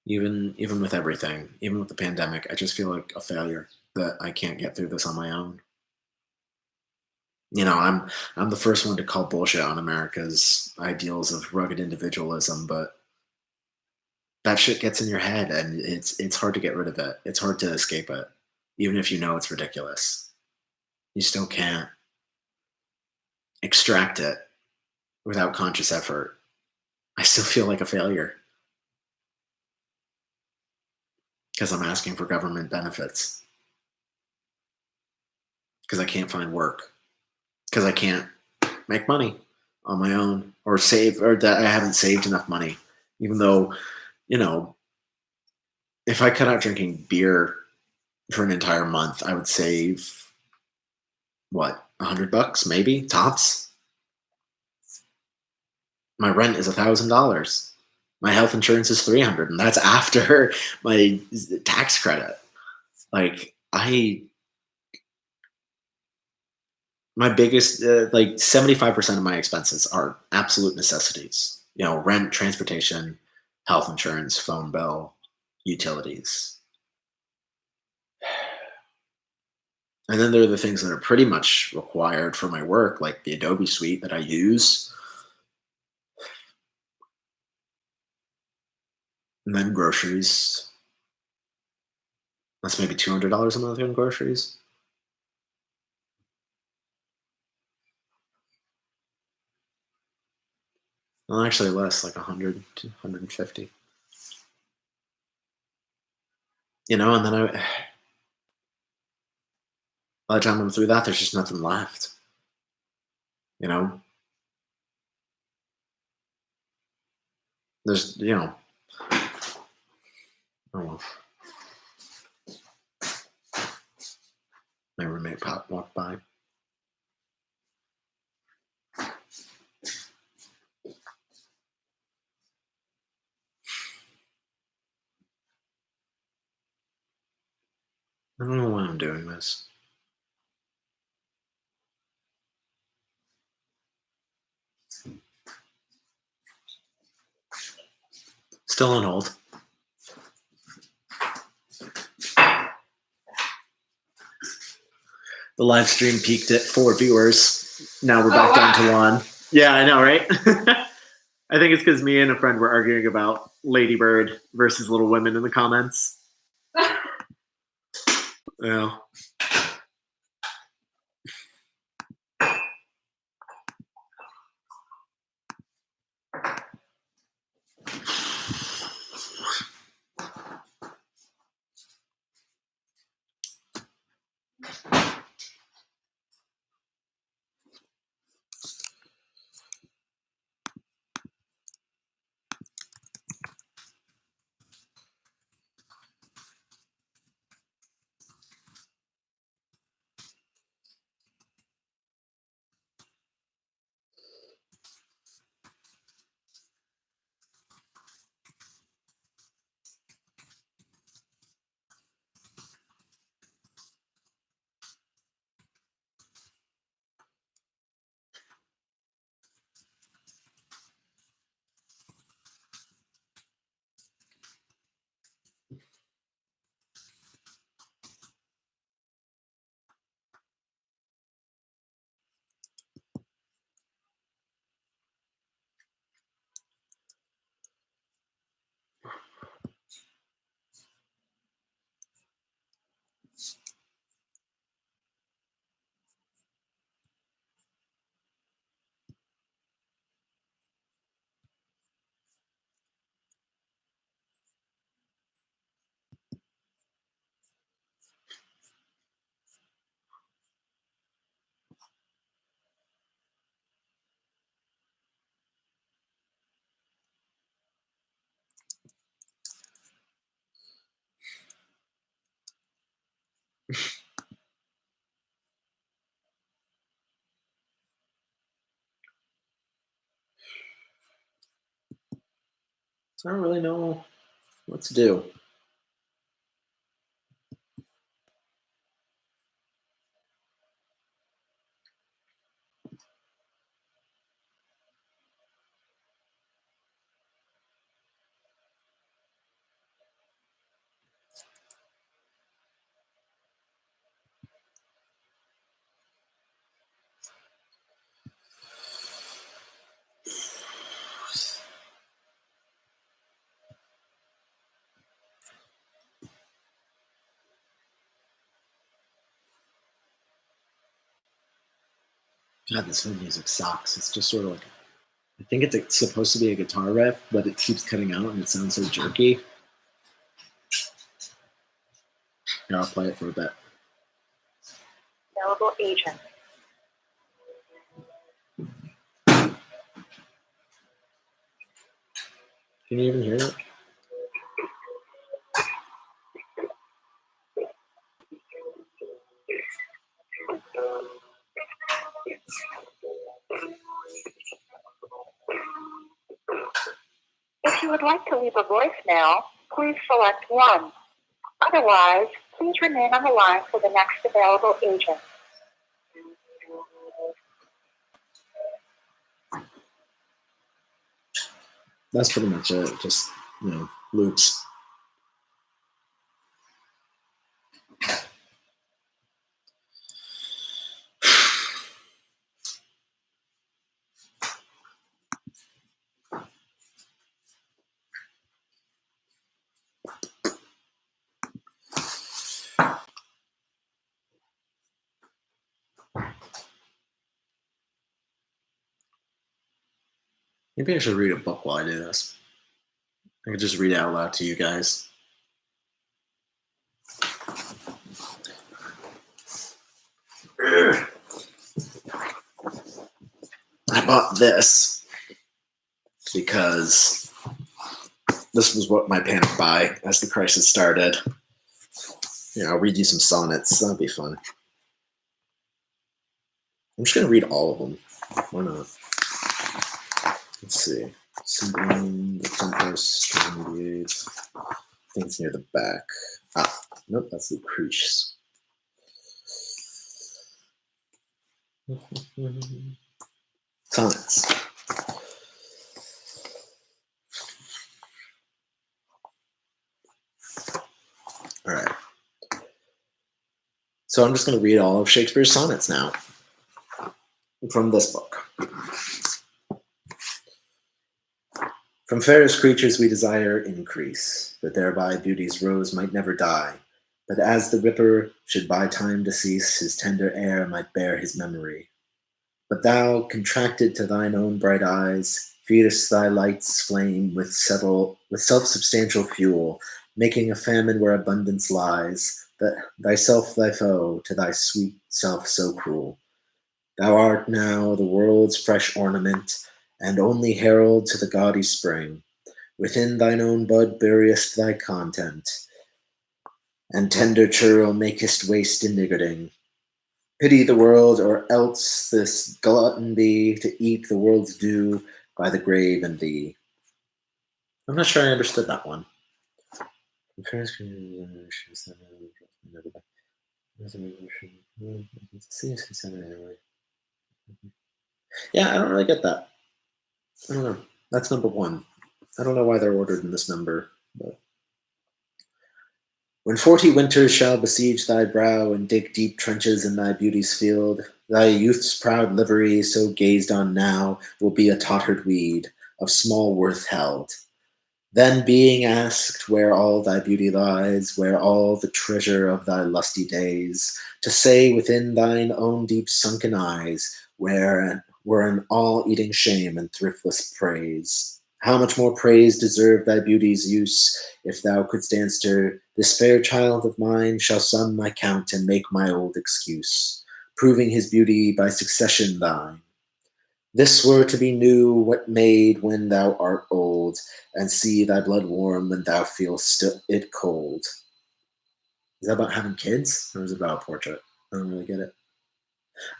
even with everything, even with the pandemic, I just feel like a failure that I can't get through this on my own. I'm the first one to call bullshit on America's ideals of rugged individualism, but that shit gets in your head and it's hard to get rid of it. It's hard to escape it. Even if you know it's ridiculous. You still can't extract it without conscious effort. I still feel like a failure because I'm asking for government benefits because I can't find work because I can't make money on my own or save or that I haven't saved enough money. Even though, you know, if I cut out drinking beer for an entire month, I would save what, $100 maybe tops. My rent is $1,000. My health insurance is 300, and that's after my tax credit. Like my biggest, like 75% of my expenses are absolute necessities. Rent, transportation, health insurance, phone bill, utilities. And then there are the things that are pretty much required for my work, like the Adobe suite that I use, and then groceries. That's maybe $200 a month in groceries. Well, actually less, like 100 to 150. And then By the time I'm through that, there's just nothing left. You know? There's, you know. Oh well. My roommate walked by. I don't know why I'm doing this. Still on hold. The live stream peaked at 4 viewers. Now we're back down to 1. Yeah, I know, right? I think it's because me and a friend were arguing about Lady Bird versus Little Women in the comments. Yeah. So I don't really know what to do. God, this phone music sucks. It's just sort of like, I think it's supposed to be a guitar riff, but it keeps cutting out and it sounds so jerky. Here, I'll play it for a bit. Available agent. Can you even hear it? If you would like to leave a voicemail, please select 1. Otherwise, please remain on the line for the next available agent. That's pretty much it. Just, you know, loops. Maybe I should read a book while I do this. I could just read it out loud to you guys. I bought this because this was what my panic buy as the crisis started. I'll read you some sonnets. That'll be fun. I'm just going to read all of them. Why not? Let's see. Sublime, the Tempest, 98. I think it's near the back. Nope, that's Lucrece. Sonnets. All right. So I'm just going to read all of Shakespeare's sonnets now from this book. From fairest creatures we desire increase, that thereby beauty's rose might never die. But as the ripper should by time decease, his tender air might bear his memory. But thou, contracted to thine own bright eyes, feedest thy light's flame with self-substantial fuel, making a famine where abundance lies, that thyself thy foe, to thy sweet self so cruel. Thou art now the world's fresh ornament, and only herald to the gaudy spring. Within thine own bud buriest thy content, and tender churl makest waste in niggarding. Pity the world, or else this glutton be, to eat the world's due by the grave and thee. I'm not sure I understood that one. Yeah, I don't really get that. I don't know. That's number one. I don't know why they're ordered in this number. But when 40 winters shall besiege thy brow and dig deep trenches in thy beauty's field, thy youth's proud livery, so gazed on now, will be a tottered weed, of small worth held. Then being asked where all thy beauty lies, where all the treasure of thy lusty days, to say within thine own deep sunken eyes, where were an all-eating shame and thriftless praise. How much more praise deserve thy beauty's use, if thou couldst answer, this fair child of mine shall sum my count and make my old excuse, proving his beauty by succession thine. This were to be new what made when thou art old, and see thy blood warm when thou feelst it cold. Is that about having kids, or is it about a portrait? I don't really get it.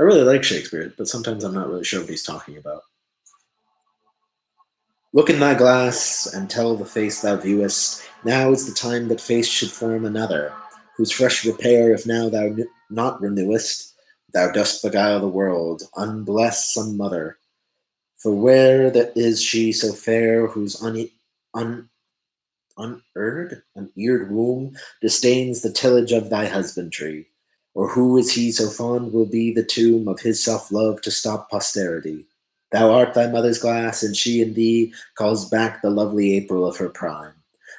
I really like Shakespeare, but sometimes I'm not really sure what he's talking about. Look in thy glass, and tell the face thou viewest, now is the time that face should form another, whose fresh repair if now thou not renewest, thou dost beguile the world, unbless some mother. For where is she so fair, whose uneared womb disdains the tillage of thy husbandry? Or who is he so fond will be the tomb of his self-love to stop posterity? Thou art thy mother's glass, and she in thee calls back the lovely April of her prime.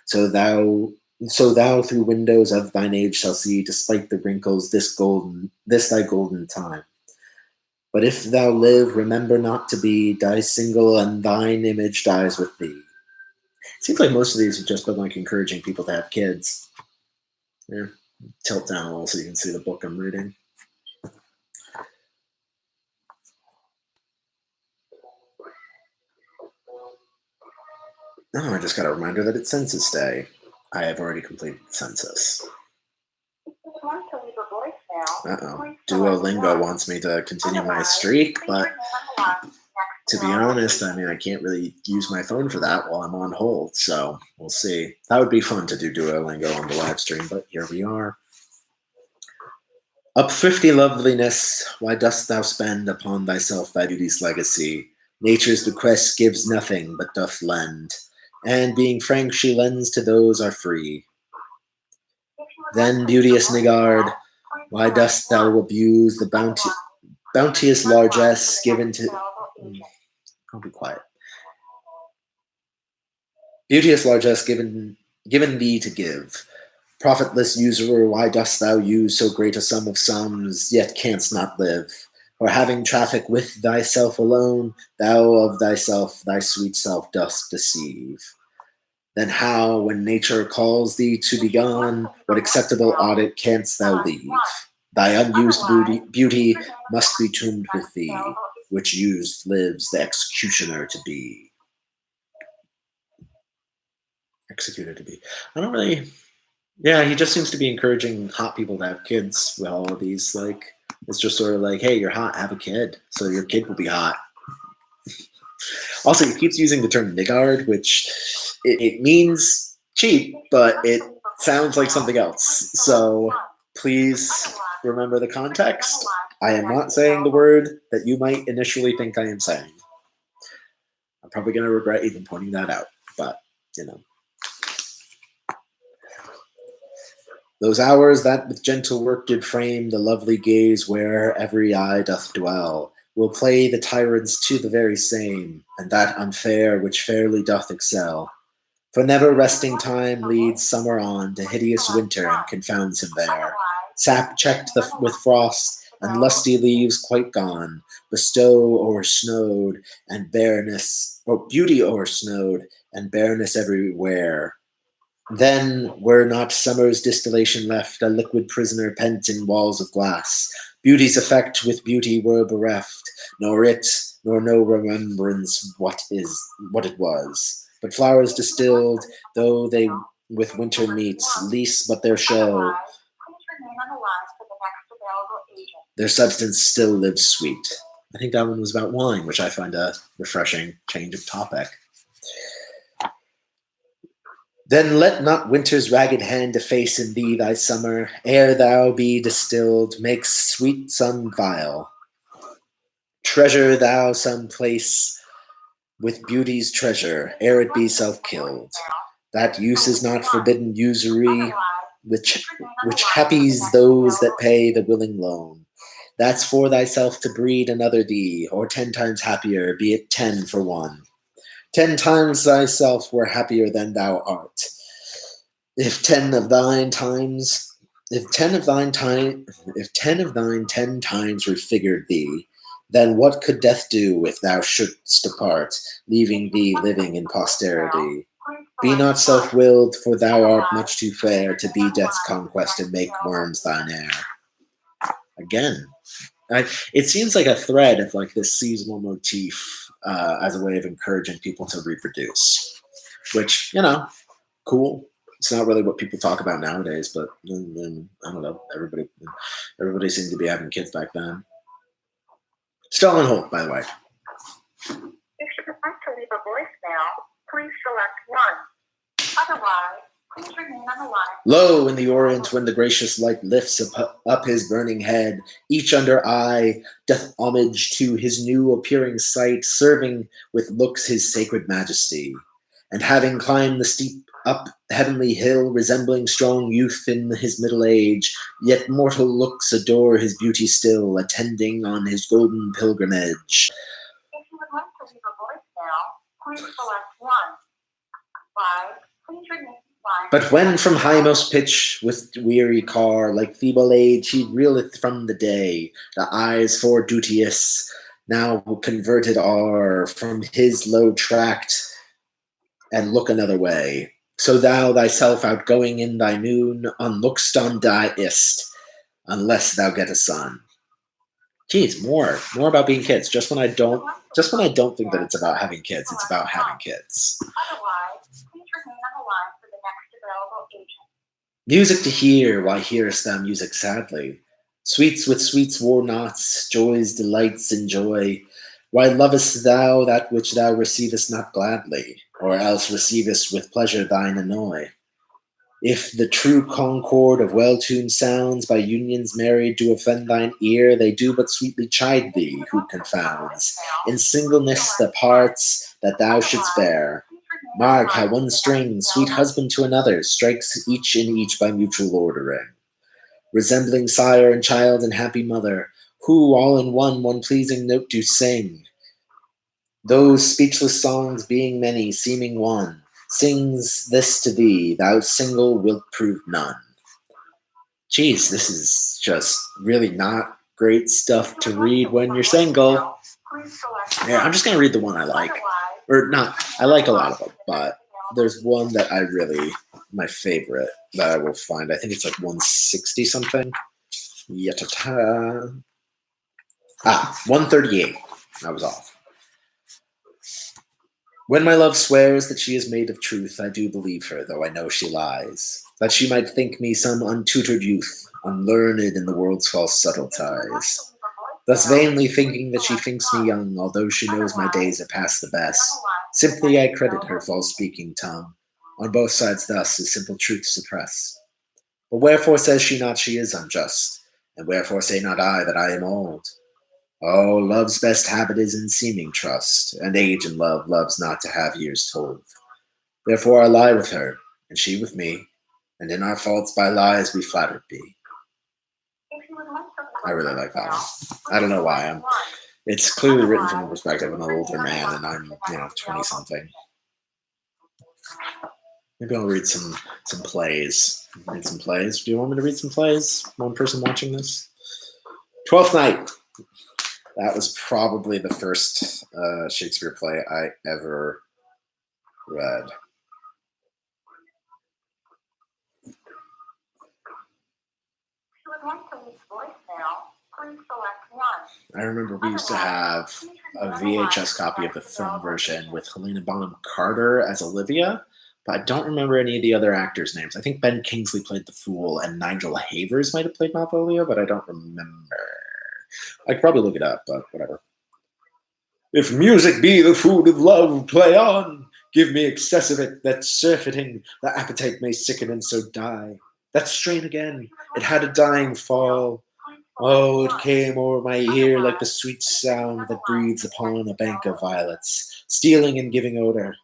So thou through windows of thine age shall see, despite the wrinkles, this thy golden time. But if thou live, remember not to be, die single, and thine image dies with thee. Seems like most of these have just been like encouraging people to have kids. Yeah, tilt down a little so you can see the book I'm reading. Oh, I just got a reminder that it's Census Day. I have already completed the census. Uh-oh. Duolingo wants me to continue my streak, but to be honest, I mean, I can't really use my phone for that while I'm on hold, so we'll see. That would be fun to do Duolingo on the live stream, but here we are. Up thrifty loveliness, why dost thou spend upon thyself thy beauty's legacy? Nature's bequest gives nothing, but doth lend, and being frank, she lends to those are free. Then, beauteous niggard, why dost thou abuse the bounteous largesse given to... I'll be quiet. Beauteous largesse given thee to give. Profitless usurer, why dost thou use so great a sum of sums, yet canst not live? Or having traffic with thyself alone, thou of thyself, thy sweet self dost deceive. Then how, when nature calls thee to be gone, what acceptable audit canst thou leave? Thy unused beauty must be tuned with thee, which used lives the executioner to be. Executed to be. I don't really. Yeah, he just seems to be encouraging hot people to have kids with all of these. Like, it's just sort of like, hey, you're hot, have a kid, so your kid will be hot. Also, he keeps using the term niggard, which it means cheap, but it sounds like something else. So please remember the context. I am not saying the word that you might initially think I am saying. I'm probably going to regret even pointing that out, but, you know. Those hours that with gentle work did frame the lovely gaze where every eye doth dwell, will play the tyrants to the very same, and that unfair which fairly doth excel. For never resting time leads summer on to hideous winter and confounds him there. Sap checked with frost, and lusty leaves quite gone, bestow o'ersnowed and bareness, or beauty o'ersnowed and bareness everywhere. Then were not summer's distillation left, a liquid prisoner pent in walls of glass. Beauty's effect with beauty were bereft, nor it, nor no remembrance what it was. But flowers distilled, though they with winter meets, lease but their show, their substance still lives sweet. I think that one was about wine, which I find a refreshing change of topic. Then let not winter's ragged hand efface in thee thy summer, ere thou be distilled, make sweet some vial. Treasure thou some place with beauty's treasure, ere it be self-killed. That use is not forbidden usury, which happies those that pay the willing loan. That's for thyself to breed another thee, or 10 times happier, be it 10 for one. 10 times thyself were happier than thou art. If 10 of thine 10 times refigured thee, then what could death do if thou shouldst depart, leaving thee living in posterity? Be not self-willed, for thou art much too fair to be death's conquest and make worms thine heir. Again, it seems like a thread of like this seasonal motif as a way of encouraging people to reproduce, which, you know, cool. It's not really what people talk about nowadays, but I don't know. Everybody seemed to be having kids back then. Still on hold, by the way. If you would like to leave a voicemail, please select 1. Otherwise, please remain on the line. Lo, in the Orient, when the gracious light lifts up his burning head, each under eye doth homage to his new appearing sight, serving with looks his sacred majesty. And having climbed the steep up heavenly hill, resembling strong youth in his middle age, yet mortal looks adore his beauty still, attending on his golden pilgrimage. If you would like to leave a voicemail, please select 1. 5. Please remain line. But when from highmost pitch with weary car, like feeble age, he reeleth from the day, the eyes for duteous, now converted are from his low tract, and look another way. So thou thyself outgoing in thy noon, unlookst on diest, unless thou get a son. Geez, more about being kids. Just when I don't think that it's about having kids, it's about having kids. Otherwise, please remain on the line for the next available agent. Music to hear, why hearest thou music sadly? Sweets with sweets war not, joys, delights, enjoy. Why lovest thou that which thou receivest not gladly, or else receivest with pleasure thine annoy? If the true concord of well-tuned sounds by unions married do offend thine ear, they do but sweetly chide thee, who confounds in singleness the parts that thou shouldst bear. Mark how one string, sweet husband to another, strikes each in each by mutual ordering, resembling sire and child and happy mother, who all in one pleasing note do sing. Those speechless songs being many, seeming one, sings this to thee, thou single wilt prove none. Geez, this is just really not great stuff to read when you're single. Yeah, I'm just going to read the one I like. Or not, I like a lot of them, but there's one that I really, my favorite, that I will find. I think it's like 160 something. Yatata. 138. I was off. When my love swears that she is made of truth, I do believe her, though I know she lies. That she might think me some untutored youth, unlearned in the world's false subtle ties. Thus vainly thinking that she thinks me young, although she knows my days are past the best. Simply I credit her false-speaking tongue. On both sides thus is simple truth suppressed. But wherefore says she not she is unjust? And wherefore say not I that I am old? Oh, love's best habit is in seeming trust, and age in love loves not to have years told. Therefore I lie with her, and she with me, and in our faults by lies we flattered be. I really like that one. I don't know why. It's clearly written from the perspective of an older man, and I'm, 20-something. Maybe I'll read some plays. Read some plays. Do you want me to read some plays? One person watching this? Twelfth Night. That was probably the first Shakespeare play I ever read. I remember we used to have a VHS copy of the film version with Helena Bonham Carter as Olivia, but I don't remember any of the other actors' names. I think Ben Kingsley played the Fool, and Nigel Havers might have played Malvolio, but I don't remember. I could probably look it up, but whatever. If music be the food of love, play on. Give me excess of it, that surfeiting, the appetite may sicken and so die. That strain again, it had a dying fall. Oh, it came o'er my ear like the sweet sound that breathes upon a bank of violets, stealing and giving odor.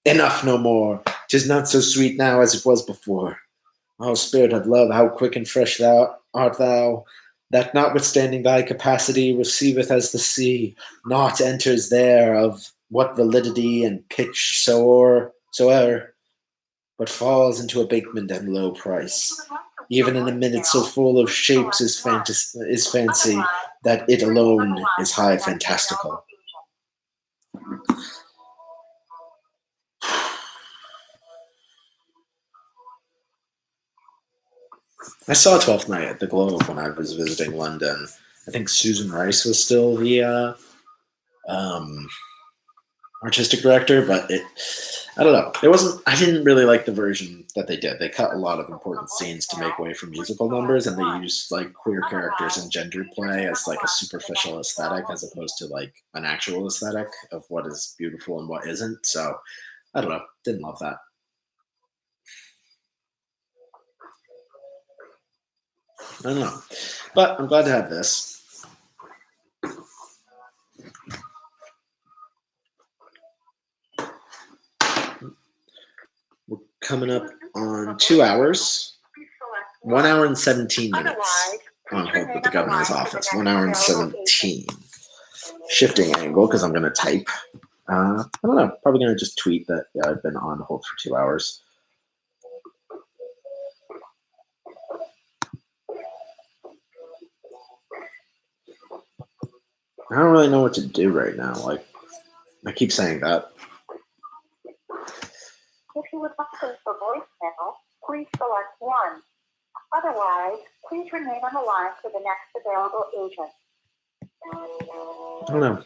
Enough, no more. 'Tis not so sweet now as it was before. Oh, spirit of love, how quick and fresh thou art thou, that notwithstanding thy capacity receiveth as the sea, naught enters there of what validity and pitch soe'er, but falls into abatement and low price. Even in a minute so full of shapes is fancy, that it alone is high fantastical. I saw Twelfth Night at the Globe when I was visiting London. I think Susan Rice was still the artistic director, but I don't know. It wasn't. I didn't really like the version that they did. They cut a lot of important scenes to make way for musical numbers, and they used like queer characters and gendered play as like a superficial aesthetic, as opposed to like an actual aesthetic of what is beautiful and what isn't. So I don't know. Didn't love that. I don't know, but I'm glad to have this. We're coming up on 2 hours, 1 hour and 17 minutes on hold with the governor's office. 1 hour and 17. Shifting angle because I'm going to type. I don't know. Probably going to just tweet that I've been on hold for 2 hours. I don't really know what to do right now. Like, I keep saying that. If you would like to leave a voicemail, please select 1. Otherwise, please remain on the line for the next available agent. I don't know.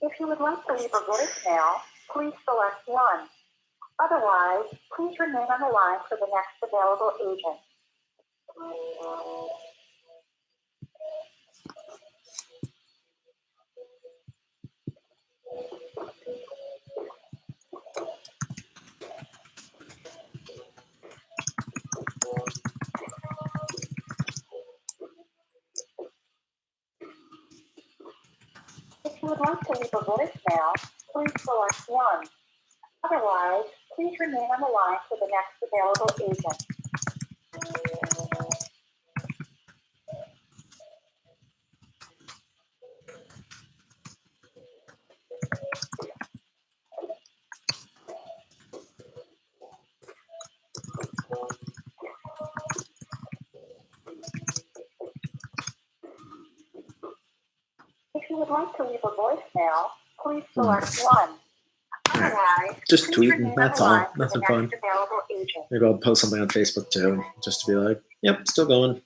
If you would like to leave a voicemail, please select 1. Otherwise, please remain on the line for the next available agent. If you would like to leave a voicemail, please select 1. Otherwise, please remain on the line for the next available agent. If you would like to leave a voicemail, please select 1. Otherwise, Just please tweeting, remain on that's the all. line for Nothing the fun. next available agent. Maybe I'll post something on Facebook too, just to be like, yep, still going.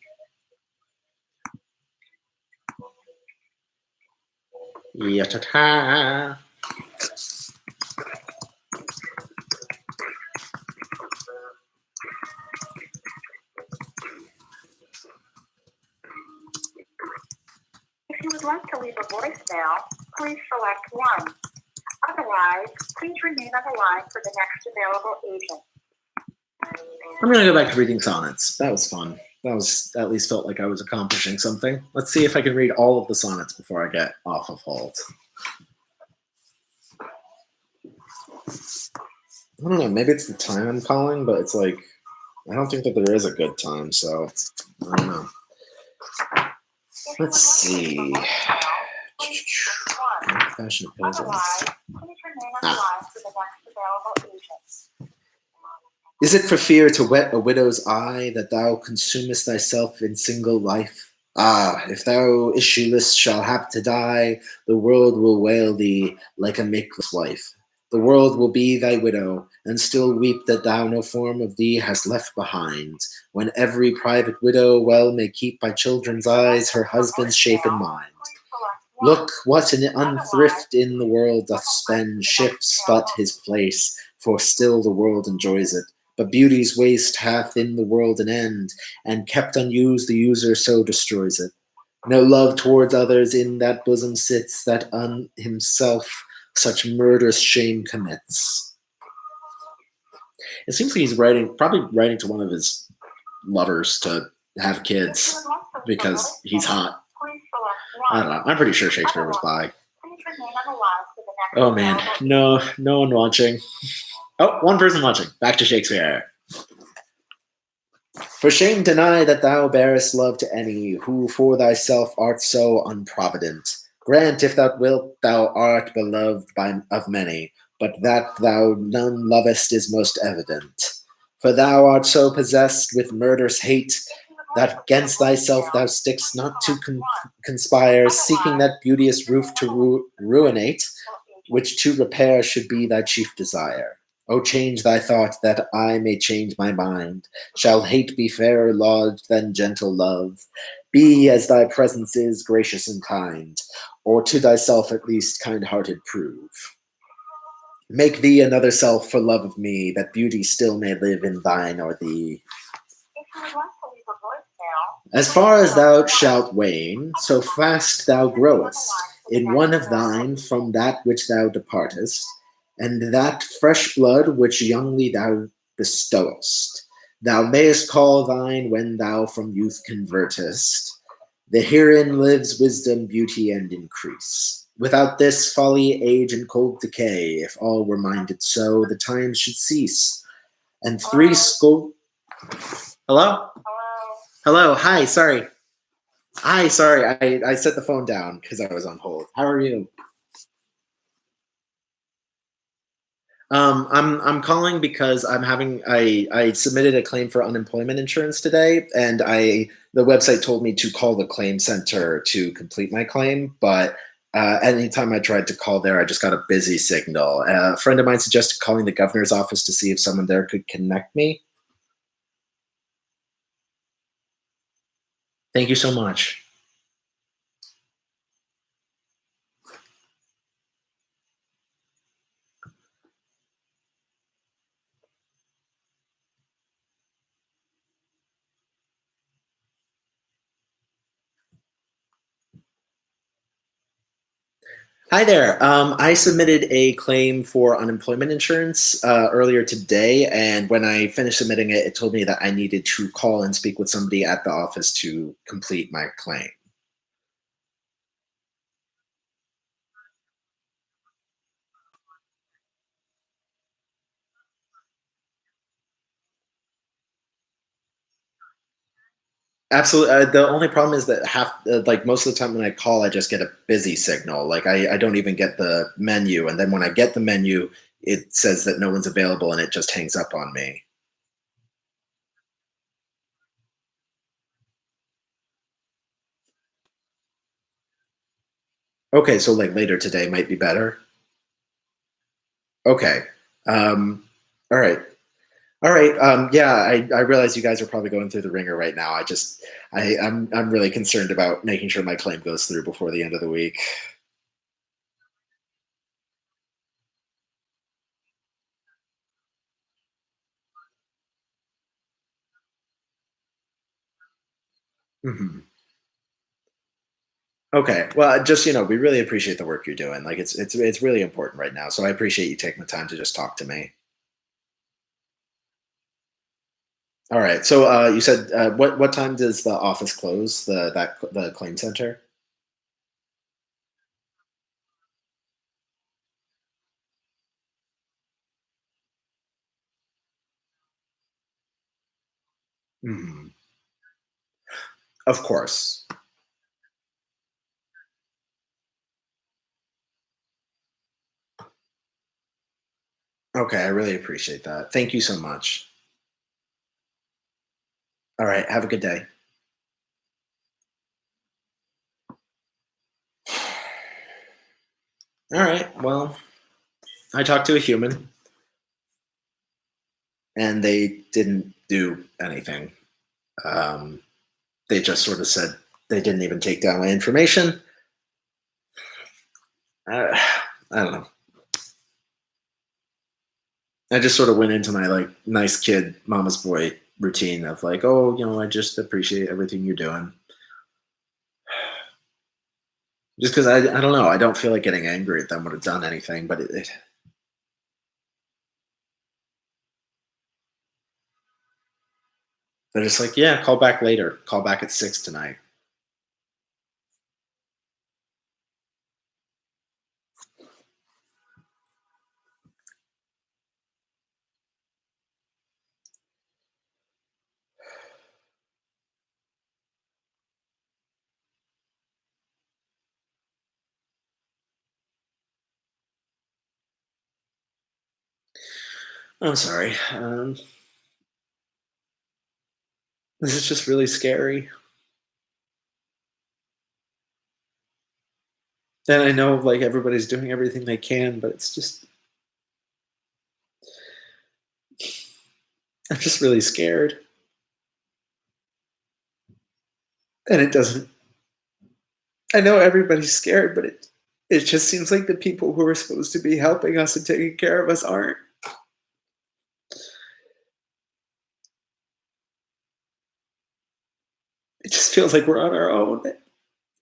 Ya-ta-ta. If you would like to leave a voicemail, please select 1. Otherwise, please remain on the line for the next available agent. I'm gonna go back to reading sonnets. That was fun. At least felt like I was accomplishing something. Let's see if I can read all of the sonnets before I get off of hold. I don't know, maybe it's the time I'm calling, but it's like, I don't think that there is a good time, so I don't know. Let's see. Passionate peasants. Otherwise, please remain on the line for the next available agent. Is it for fear to wet a widow's eye that thou consumest thyself in single life? Ah, if thou issueless shall hap to die, the world will wail thee like a makeless wife. The world will be thy widow, and still weep that thou no form of thee hast left behind, when every private widow well may keep by children's eyes her husband's shape in mind. Look, what an unthrift in the world doth spend, shifts but his place, for still the world enjoys it. But beauty's waste hath in the world an end, and kept unused the user so destroys it. No love towards others in that bosom sits, that himself such murderous shame commits. It seems like he's probably writing to one of his lovers to have kids because he's hot. I don't know. I'm pretty sure Shakespeare was bi. Oh man, no one watching. Oh, one person watching. Back to Shakespeare. For shame deny that thou bearest love to any, who for thyself art so unprovident. Grant, if thou wilt, thou art beloved of many, but that thou none lovest is most evident. For thou art so possessed with murderous hate, that gainst thyself thou stickst not to conspire, seeking that beauteous roof to ruinate, which to repair should be thy chief desire. O change thy thought, that I may change my mind. Shall hate be fairer lodged than gentle love? Be as thy presence is, gracious and kind, or to thyself at least kind-hearted prove. Make thee another self for love of me, that beauty still may live in thine or thee. As far as thou shalt wane, so fast thou growest, in one of thine from that which thou departest, and that fresh blood which youngly thou bestowest, thou mayest call thine when thou from youth convertest. The herein lives wisdom, beauty, and increase. Without this, folly, age, and cold decay, if all were minded so, the times should cease. And three score... Hello? Hello, hi, sorry. Hi, sorry, I set the phone down because I was on hold. How are you? I'm calling because I submitted a claim for unemployment insurance today, and the website told me to call the claim center to complete my claim, but anytime I tried to call there, I just got a busy signal. A friend of mine suggested calling the governor's office to see if someone there could connect me. Thank you so much. Hi there. I submitted a claim for unemployment insurance earlier today, and when I finished submitting it, it told me that I needed to call and speak with somebody at the office to complete my claim. Absolutely. The only problem is that like most of the time when I call, I just get a busy signal. Like I don't even get the menu, and then when I get the menu, it says that no one's available, and it just hangs up on me. Okay, so like later today might be better. Okay. All right. All right. Yeah, I realize you guys are probably going through the ringer right now. I'm really concerned about making sure my claim goes through before the end of the week. Mhm. Okay. Well, just we really appreciate the work you're doing. Like it's really important right now. So I appreciate you taking the time to just talk to me. All right. So you said what time does the office close? The claim center. Mhm. Of course. Okay. I really appreciate that. Thank you so much. All right. Have a good day. All right. Well, I talked to a human, and they didn't do anything. Um, they just sort of said they didn't even take down my information. Uh, I don't know. I just sort of went into my like nice kid, mama's boy routine of like, oh, I just appreciate everything you're doing. Just because I don't know, I don't feel like getting angry at them would have done anything, but they're just like, yeah, call back later. Call back at 6 tonight. I'm sorry. This is just really scary. And I know like everybody's doing everything they can, but it's just I'm just really scared. And it doesn't I know everybody's scared, but it just seems like the people who are supposed to be helping us and taking care of us aren't. It just feels like we're on our own.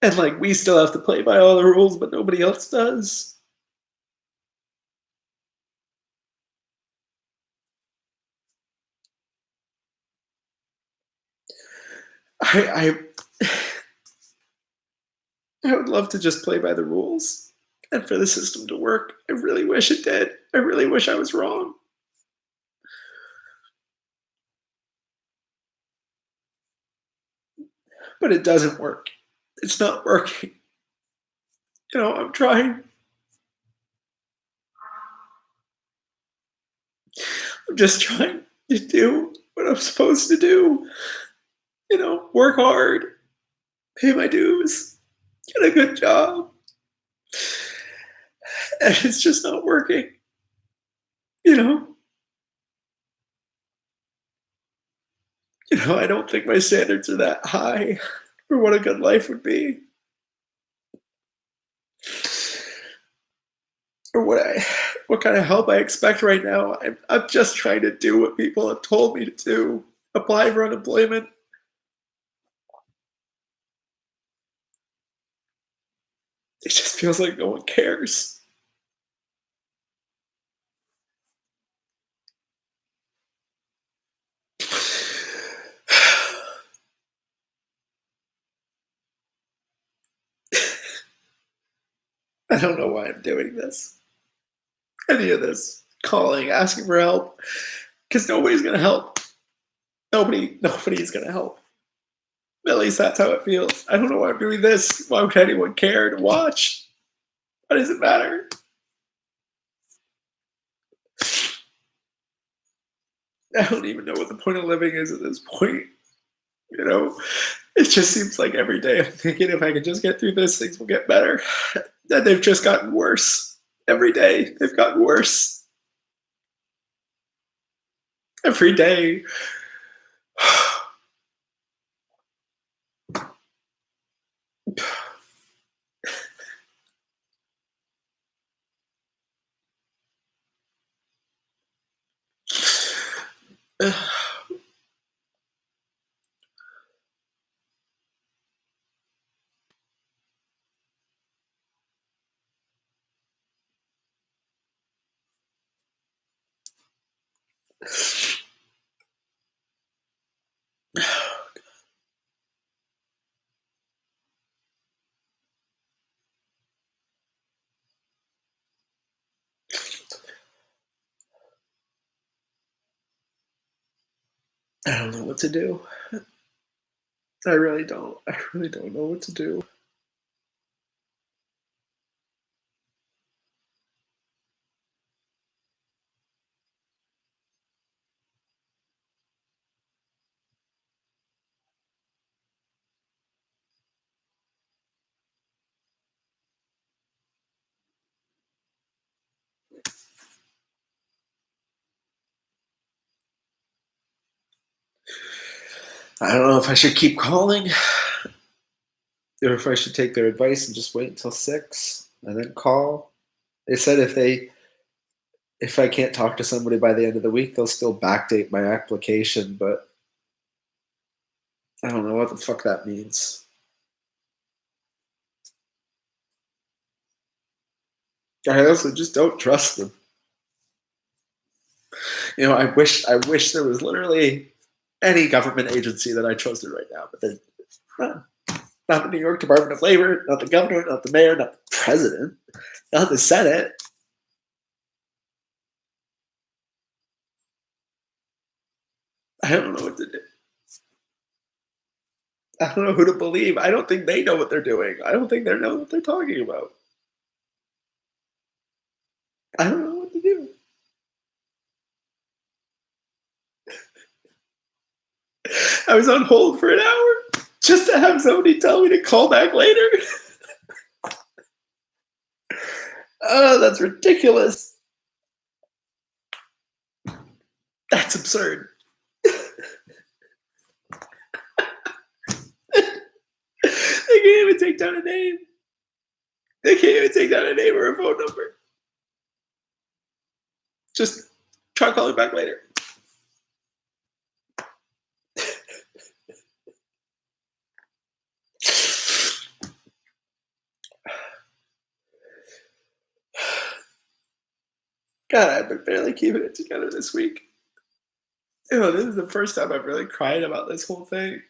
And like we still have to play by all the rules, but nobody else does. I I would love to just play by the rules and for the system to work. I really wish it did. I really wish I was wrong, but it doesn't work. It's not working. I'm trying. I'm just trying to do what I'm supposed to do. Work hard, pay my dues, get a good job, and it's just not working. You know, I don't think my standards are that high for what a good life would be, or what kind of help I expect right now. I'm just trying to do what people have told me to do. Apply for unemployment. It just feels like no one cares. I don't know why I'm doing this. Any of this. Calling, asking for help. Because nobody's gonna help. Nobody's gonna help. At least that's how it feels. I don't know why I'm doing this. Why would anyone care to watch? Why does it matter? I don't even know what the point of living is at this point. You know, it just seems like every day I'm thinking if I can just get through this, things will get better. And they've just gotten worse. Every day, they've gotten worse. Every day. I don't know what to do. I really don't. I really don't know what to do. I don't know if I should keep calling or if I should take their advice and just wait until 6 and then call. They said if I can't talk to somebody by the end of the week, they'll still backdate my application, but I don't know what the fuck that means. I also just don't trust them. I wish there was literally any government agency that I trusted right now, but there's none. Not the New York Department of Labor, not the governor, not the mayor, not the president, not the Senate. I don't know what to do. I don't know who to believe. I don't think they know what they're doing. I don't think they know what they're talking about. I don't know what to do. I was on hold for an hour just to have somebody tell me to call back later. Oh, that's ridiculous. That's absurd. They can't even take down a name. They can't even take down a name or a phone number. Just try calling back later. God, I've been barely keeping it together this week. This is the first time I've really cried about this whole thing.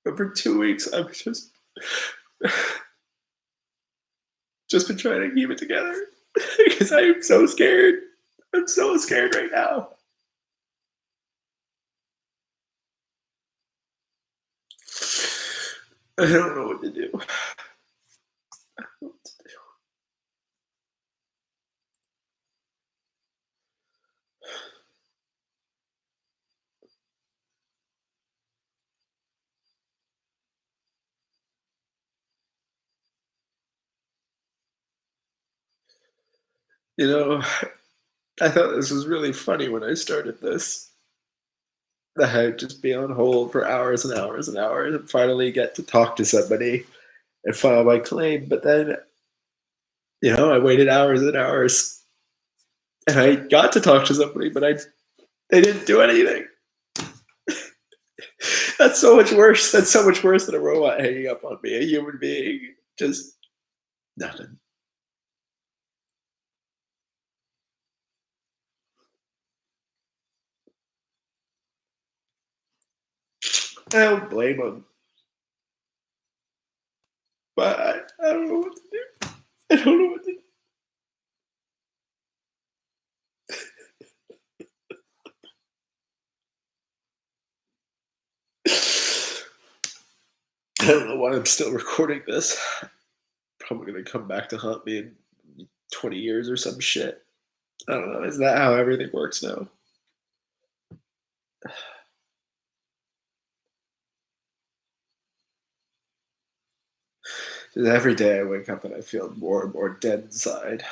But for 2 weeks, I've just been trying to keep it together because I'm so scared. I'm so scared right now. I don't know what to do. I don't know what to do. I thought this was really funny when I started this. That I'd just be on hold for hours and hours and hours and finally get to talk to somebody and file my claim. But then, I waited hours and hours and I got to talk to somebody, but they didn't do anything. That's so much worse. That's so much worse than a robot hanging up on me. A human being, just nothing. I don't blame them, but I don't know what to do. I don't know what to do. I don't know why I'm still recording this. Probably gonna come back to haunt me in 20 years or some shit. I don't know. Is that how everything works now? Every day I wake up and I feel more and more dead inside.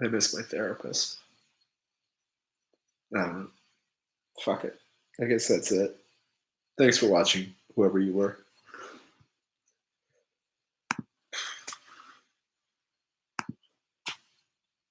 I miss my therapist. Fuck it. I guess that's it. Thanks for watching, whoever you were.